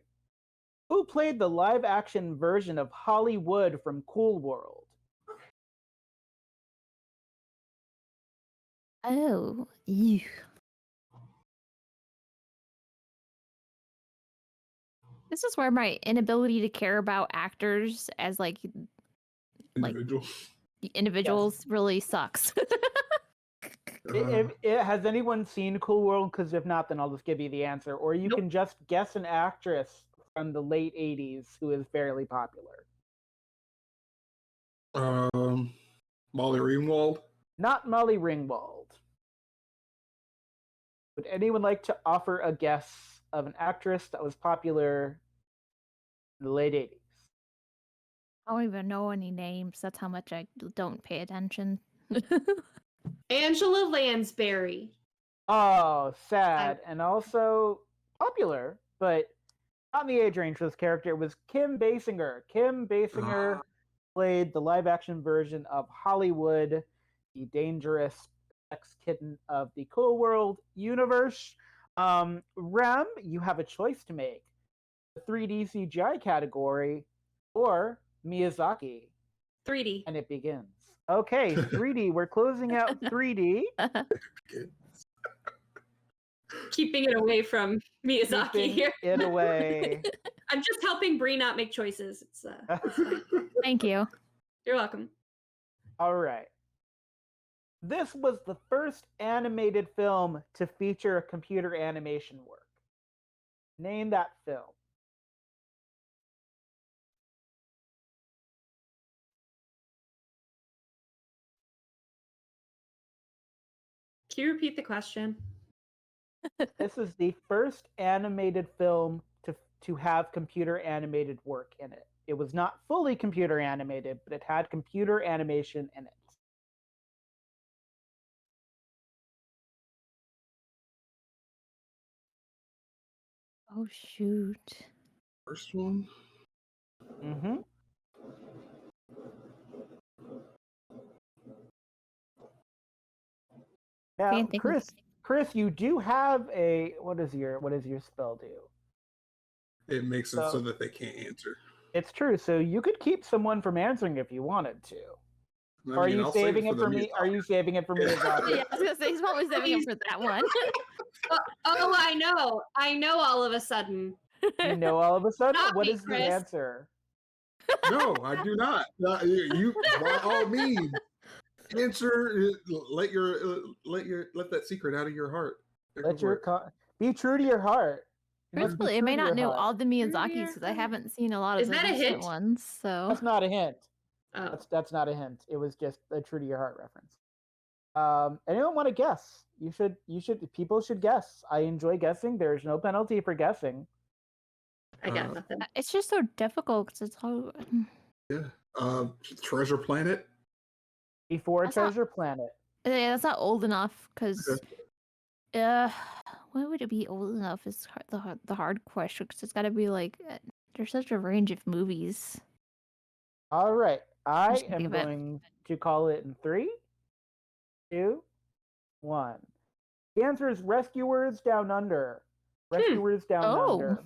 Who played the live-action version of Hollywood from Cool World? Oh, ew. This is where my inability to care about actors as like Individual. individuals really sucks. Has anyone seen Cool World? Because if not, then I'll just give you the answer. Or you Nope. can just guess an actress from the late 80s who is fairly popular. Molly Ringwald. Not Molly Ringwald. Would anyone like to offer a guess of an actress that was popular in the late 80s? I don't even know any names. That's how much I don't pay attention. Angela Lansbury. Oh, sad. And also popular, but not in the age range for this character. It was Kim Basinger. Kim Basinger played the live-action version of Hollywood, the dangerous sex kitten of the Cool World universe. Rem, you have a choice to make: the 3D CGI category or Miyazaki, 3D. and it begins. Okay, 3D. We're closing out 3D. Keeping it away from Miyazaki Keeping here. it away. I'm just helping Bri not make choices. It's fine. Thank you. You're welcome. All right. This was the first animated film to feature computer animation work. Name that film. Can you repeat the question? This is the first animated film to have computer animated work in it. It was not fully computer animated, but it had computer animation in it. Oh shoot. First one. Mm-hmm. Now, Can't think of Chris, you do have a what does your spell do? It makes it so that they can't answer. It's true. So you could keep someone from answering if you wanted to. Are you saving it for me? Are you saving it for me? Yeah, I was gonna say he's probably saving him for that one. Oh, I know. I know all of a sudden. You know all of a sudden? Not What me, is the Chris. answer? No, I do not. You by all means answer. Let that secret out of your heart. Be true to your heart. You must be Truthfully, I true may to not your know heart. all the Miyazakis because I haven't seen a lot of Is the that a recent hint? ones. So That's not a hint. Oh. That's not a hint. It was just a true to your heart reference. Anyone want to guess? You should. People should guess. I enjoy guessing. There's no penalty for guessing. I got nothing. it's just so difficult because it's all. Yeah. Treasure Planet. Before That's not- Treasure Planet. Yeah, that's not old enough because. When would it be old enough? Is the hard question because it's got to be like there's such a range of movies. All right. I Just am give it. going to call it in 3, 2, 1. The answer is Rescuers Down Under. Rescuers Down Oh. Under.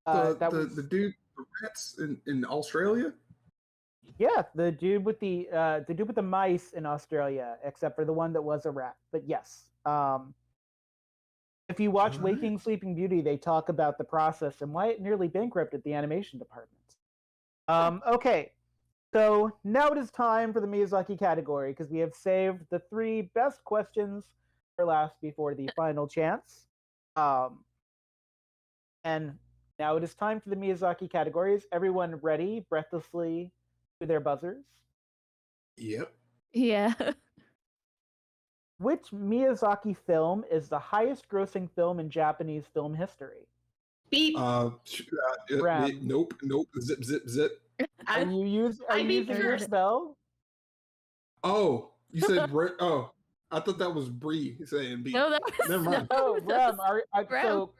The dude, the rats in Australia. Yeah, the dude with the mice in Australia, except for the one that was a rat. But yes, if you watch Alright. Waking Sleeping Beauty, they talk about the process and why it nearly bankrupted the animation department. Okay, so now it is time for the Miyazaki category because we have saved the 3 best questions for last before the final chance. And now it is time for the Miyazaki categories. Everyone ready, breathlessly, to their buzzers? Yep. Yeah. Which Miyazaki film is the highest grossing film in Japanese film history? Beep. Ram. Nope. Zip, zip, zip. Are you using your first. spell? Oh, you said oh, I thought that was Bri saying beep. No, that was Never mind. Oh, Rem. Rem. So,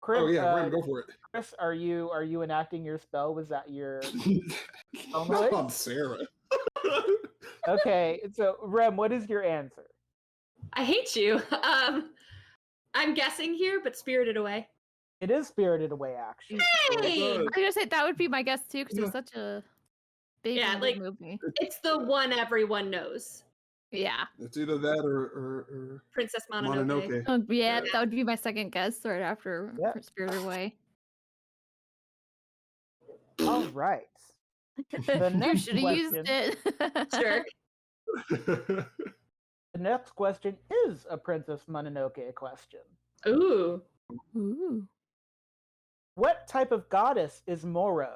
Chris, Oh yeah, Rem, go for it. Chris, are you enacting your spell? Was that your? I'm Sarah. Okay, so Rem, what is your answer? I hate you. I'm guessing here, but Spirited Away. It is Spirited Away, actually. Hey! I was gonna say that would be my guess too because Yeah. it's such a big Yeah, like- movie. It's the one everyone knows. Yeah. It's either that or Princess Mononoke. Mononoke. Oh, yeah, that would be my second guess right after Yeah. Spirited Away. All right. The You next should have used question- it. Sure. The next question is a Princess Mononoke question. Ooh. Ooh. What type of goddess is Moro?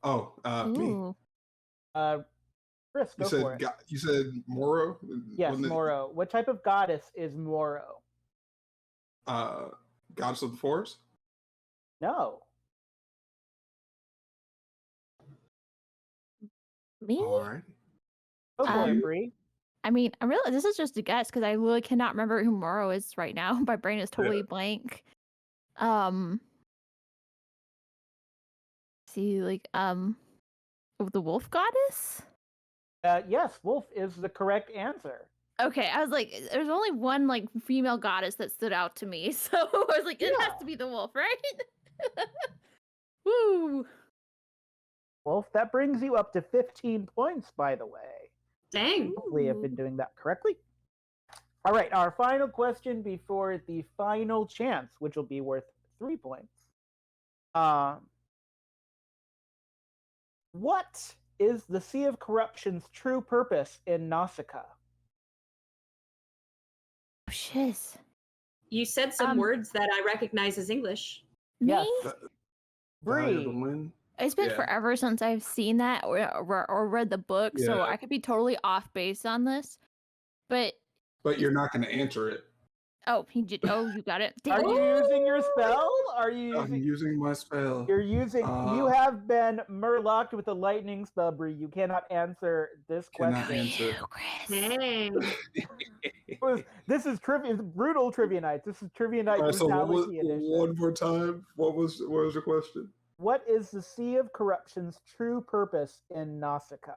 Oh, me. Ooh. Chris, go for it. You said Moro. Yes, Wasn't it, Moro. What type of goddess is Moro? Goddess of the Forest. No. Me? All right. Go for it, Um, Bri. I mean, I really this is just a guess because I really cannot remember who Moro is right now. My brain is totally blank. See, like, the wolf goddess? Yes, Wolf is the correct answer. Okay, I was like, there's only one like female goddess that stood out to me, so I was like, it has to be the wolf, right? Woo! Wolf, that brings you up to 15 points, by the way. Dang. Hopefully, I've been doing that correctly. All right, our final question before the final chance, which will be worth 3 points. What is the Sea of Corruption's true purpose in Nausicaa? Oh, shiz. You said some words that I recognize as English. Yes. Me? Bree. It's been Yeah. forever since I've seen that or read the book, so Yeah. I could be totally off base on this. But you're not going to answer it. oh, you got it. Are Damn it. you using your spell? Are you I'm using? using my spell. You're using. You have been murlocked with a lightning spell, Bree. You cannot answer this Cannot question. answer. Dang. This is trivia. Brutal trivia night. This is trivia night. All right, so Brutality edition. one more time? What was the question? What is the Sea of Corruption's true purpose in Nausicaa?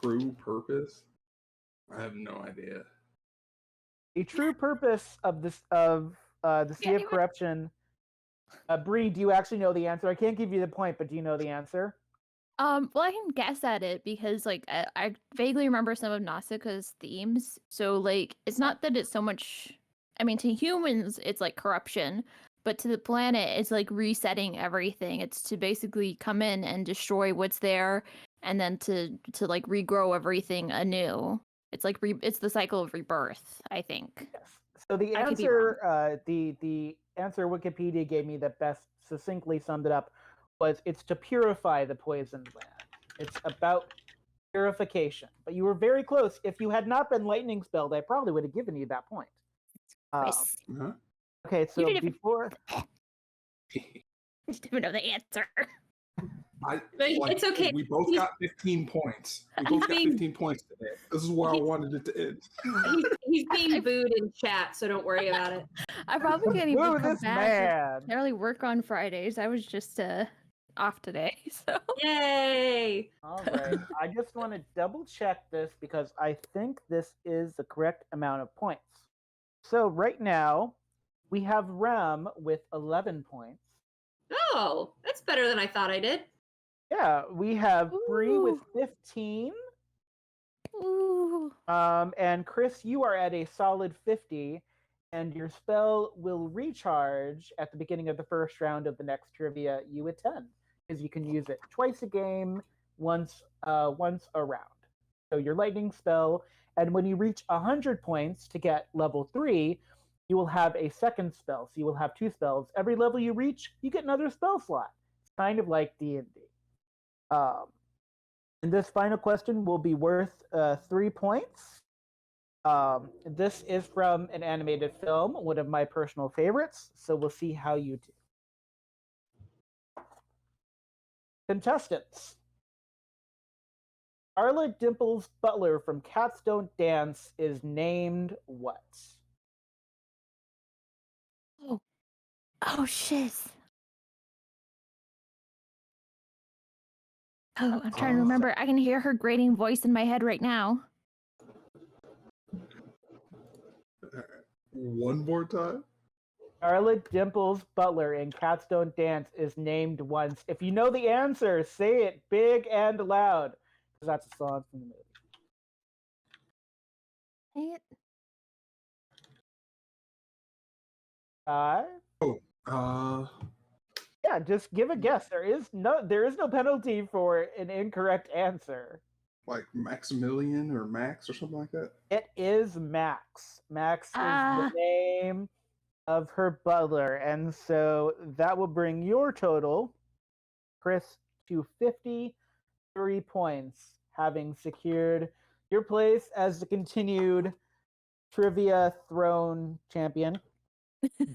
True purpose? I have no idea. The true purpose of the Sea of Corruption. Bree, do you actually know the answer? I can't give you the point, but do you know the answer? Well, I can guess at it because, like, I vaguely remember some of Nausicaa's themes. So, like, it's not that it's so much. I mean, to humans, it's like corruption, but to the planet, it's like resetting everything. It's to basically come in and destroy what's there, and then to like regrow everything anew. It's like it's the cycle of rebirth, I think. Yes. So the answer, the answer Wikipedia gave me that best succinctly summed it up was it's to purify the poisoned land. It's about purification. But you were very close. If you had not been lightning spelled, I probably would have given you that point. Okay, so before I just didn't know the answer. It's okay. We both got 15 points. We both got 15 points today. This is where I wanted it to end. He's being booed in chat, so don't worry about it. I probably can't even come this back. man. I only work on Fridays. I was just off today, so. Yay! All right. I just want to double check this because I think this is the correct amount of points. So right now, we have Rem with 11 points. Oh, that's better than I thought I did. Yeah, we have Bree with 15. Ooh. And Chris, you are at a solid 50, and your spell will recharge at the beginning of the first round of the next trivia you attend, because you can use it twice a game, once a round. So your lightning spell, and when you reach 100 points to get level 3, you will have a second spell. So you will have 2 spells. Every level you reach, you get another spell slot. It's kind of like D&D. And this final question will be worth 3 points. This is from an animated film, one of my personal favorites, so we'll see how you do. Contestants. Carla Dimples Butler from Cats Don't Dance is named what? Oh, shiz. Oh, I'm trying to remember. I can hear her grating voice in my head right now. One more time? Carla Dimples Butler in Cats Don't Dance is named once. If you know the answer, say it big and loud, because that's a song from the movie. Dang it. 5. Yeah, just give a guess. There is no penalty for an incorrect answer. Like Maximilian or Max or something like that? It is Max. Max is the name of her butler. And so that will bring your total, Chris, to 53 points, having secured your place as the continued Trivia Throne champion.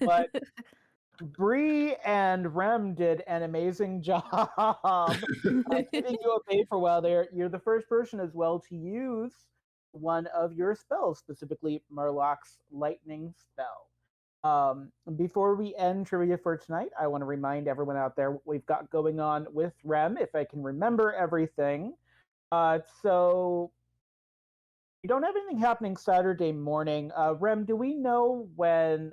But Bree and Rem did an amazing job keeping you at bay for a while there. You're the first person as well to use one of your spells, specifically Murlock's lightning spell. Before we end trivia for tonight, I want to remind everyone out there what we've got going on with Rem, if I can remember everything. So we don't have anything happening Saturday morning. Rem, do we know when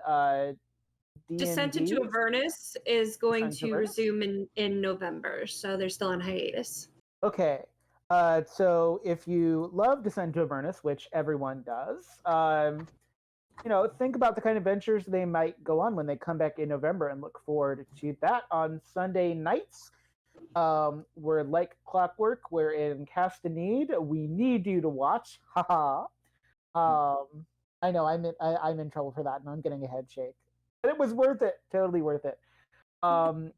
Descent D&D into Avernus is going Descent to to Avernus? resume in November, so they're still on hiatus. Okay. So if you love Descent to Avernus, which everyone does, think about the kind of ventures they might go on when they come back in November, and look forward to that on Sunday nights. We're like clockwork. We're in Castanede. We need you to watch. Haha. I know I'm in trouble for that, and I'm getting a head shake. But it was worth it. Totally worth it. On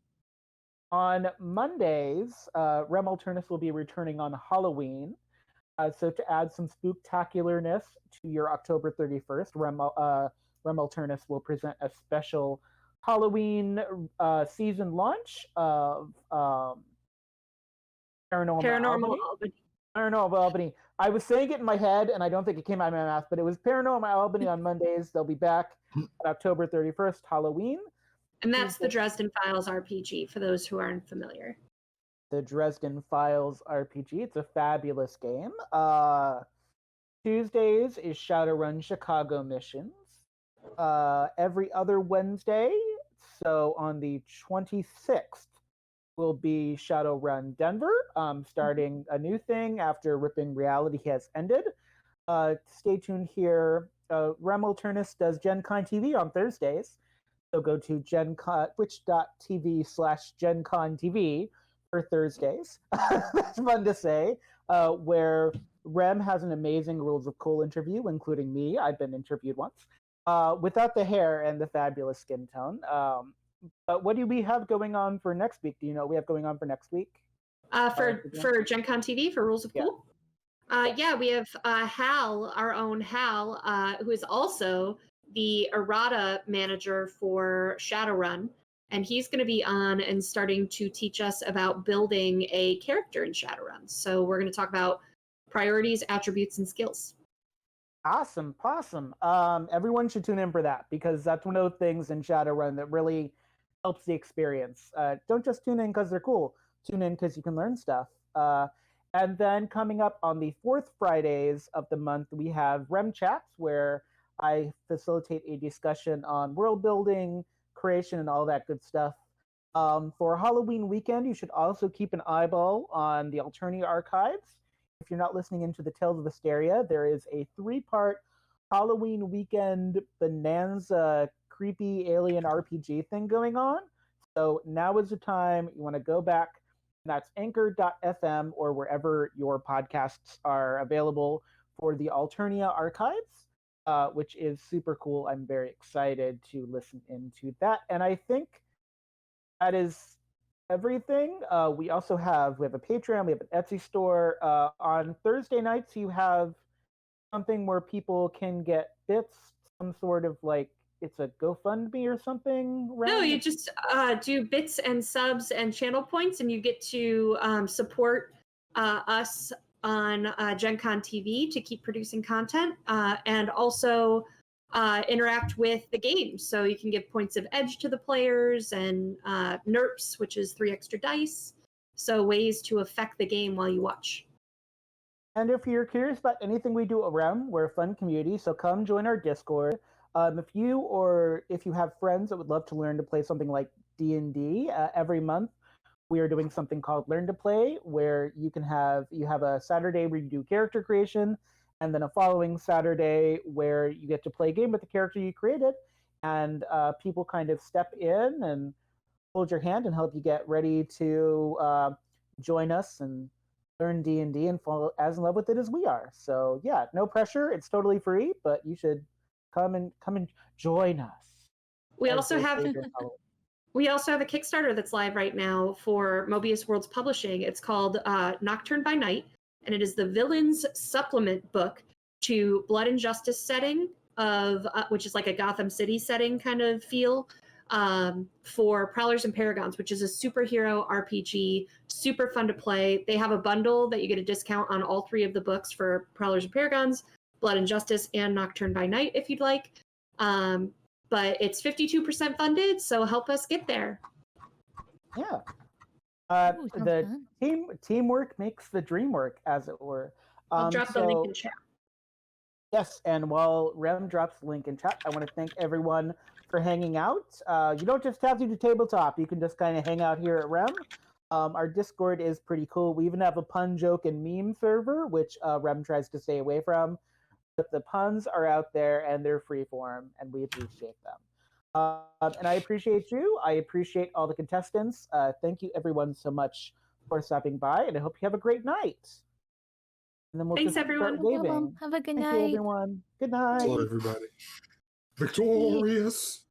Mondays, Rem Alternis will be returning on Halloween. So to add some spooktacularness to your October 31st, Rem Alternis will present a special Halloween season launch of Paranormal Albany. Paranormal Albany. I was saying it in my head, and I don't think it came out of my mouth, but it was Paranormal Albany on Mondays. They'll be back on October 31st, Halloween. And that's the Dresden Files RPG, for those who aren't familiar. The Dresden Files RPG. It's a fabulous game. Tuesdays is Shadowrun Chicago Missions. Every other Wednesday, so on the 26th, will be Shadowrun Denver, starting a new thing after Ripping Reality has ended. Stay tuned here. Rem Alternis does Gen Con TV on Thursdays. So go to twitch.tv/GenConTV for Thursdays. That's fun to say. Where Rem has an amazing Rules of Cool interview, including me. I've been interviewed once. Without the hair and the fabulous skin tone. But what do we have going on for next week? Do you know what we have going on for next week? For Gen Con TV, for Rules of Cool? Yeah, we have Hal, our own Hal, who is also the errata manager for Shadowrun, and he's going to be on and starting to teach us about building a character in Shadowrun. So we're going to talk about priorities, attributes, and skills. Awesome. Everyone should tune in for that, because that's one of those things in Shadowrun that really helps the experience. Don't just tune in because they're cool. Tune in because you can learn stuff. And then coming up on the 4th Fridays of the month, we have Rem Chats, where I facilitate a discussion on world building, creation, and all that good stuff. For Halloween weekend, you should also keep an eyeball on the Alternia archives. If you're not listening into the Tales of Asteria, there is a 3-part Halloween weekend bonanza creepy alien RPG thing going on. So now is the time you want to go back. That's anchor.fm or wherever your podcasts are available for the Alternia archives, which is super cool. I'm very excited to listen into that. And I think that is everything. We have a Patreon, we have an Etsy store. On Thursday nights, you have something where people can get bits, some sort of it's a GoFundMe or something. No, you just do bits and subs and channel points, and you get to support us on Gen Con TV to keep producing content, and also interact with the game. So you can give points of edge to the players, and NERPs, which is 3 extra dice. So ways to affect the game while you watch. And if you're curious about anything we do around, we're a fun community, so come join our Discord. If you have friends that would love to learn to play something like D&D, every month we are doing something called Learn to Play, where you have a Saturday where you do character creation, and then a following Saturday where you get to play a game with the character you created, and people kind of step in and hold your hand and help you get ready to join us and learn D&D and fall as in love with it as we are. So yeah, no pressure. It's totally free, but you should come and join us. We also have a Kickstarter that's live right now for Mobius Worlds Publishing. It's called Nocturne by Night, and it is the villains supplement book to Blood and Justice setting of which is like a Gotham City setting kind of feel, for Prowlers and Paragons, which is a superhero RPG, super fun to play. They have a bundle that you get a discount on all 3 of the books for Prowlers and Paragons, Blood and Justice, and Nocturne by Night if you'd like. But it's 52% funded, so help us get there. Yeah. Ooh, sounds The fun. teamwork makes the dream work, as it were. I'll drop the link So in chat. yes, and while Rem drops the link in chat, I want to thank everyone for hanging out. You don't just have to do tabletop; you can just kind of hang out here at Rem. Our Discord is pretty cool. We even have a pun joke and meme server, which Rem tries to stay away from. But the puns are out there and they're freeform, and we appreciate them. And I appreciate you. I appreciate all the contestants. Thank you, everyone, so much for stopping by, and I hope you have a great night. And then we'll Thanks, just everyone. start waving. Have a good Thank night. you, everyone. Good night. Love everybody. Victorious.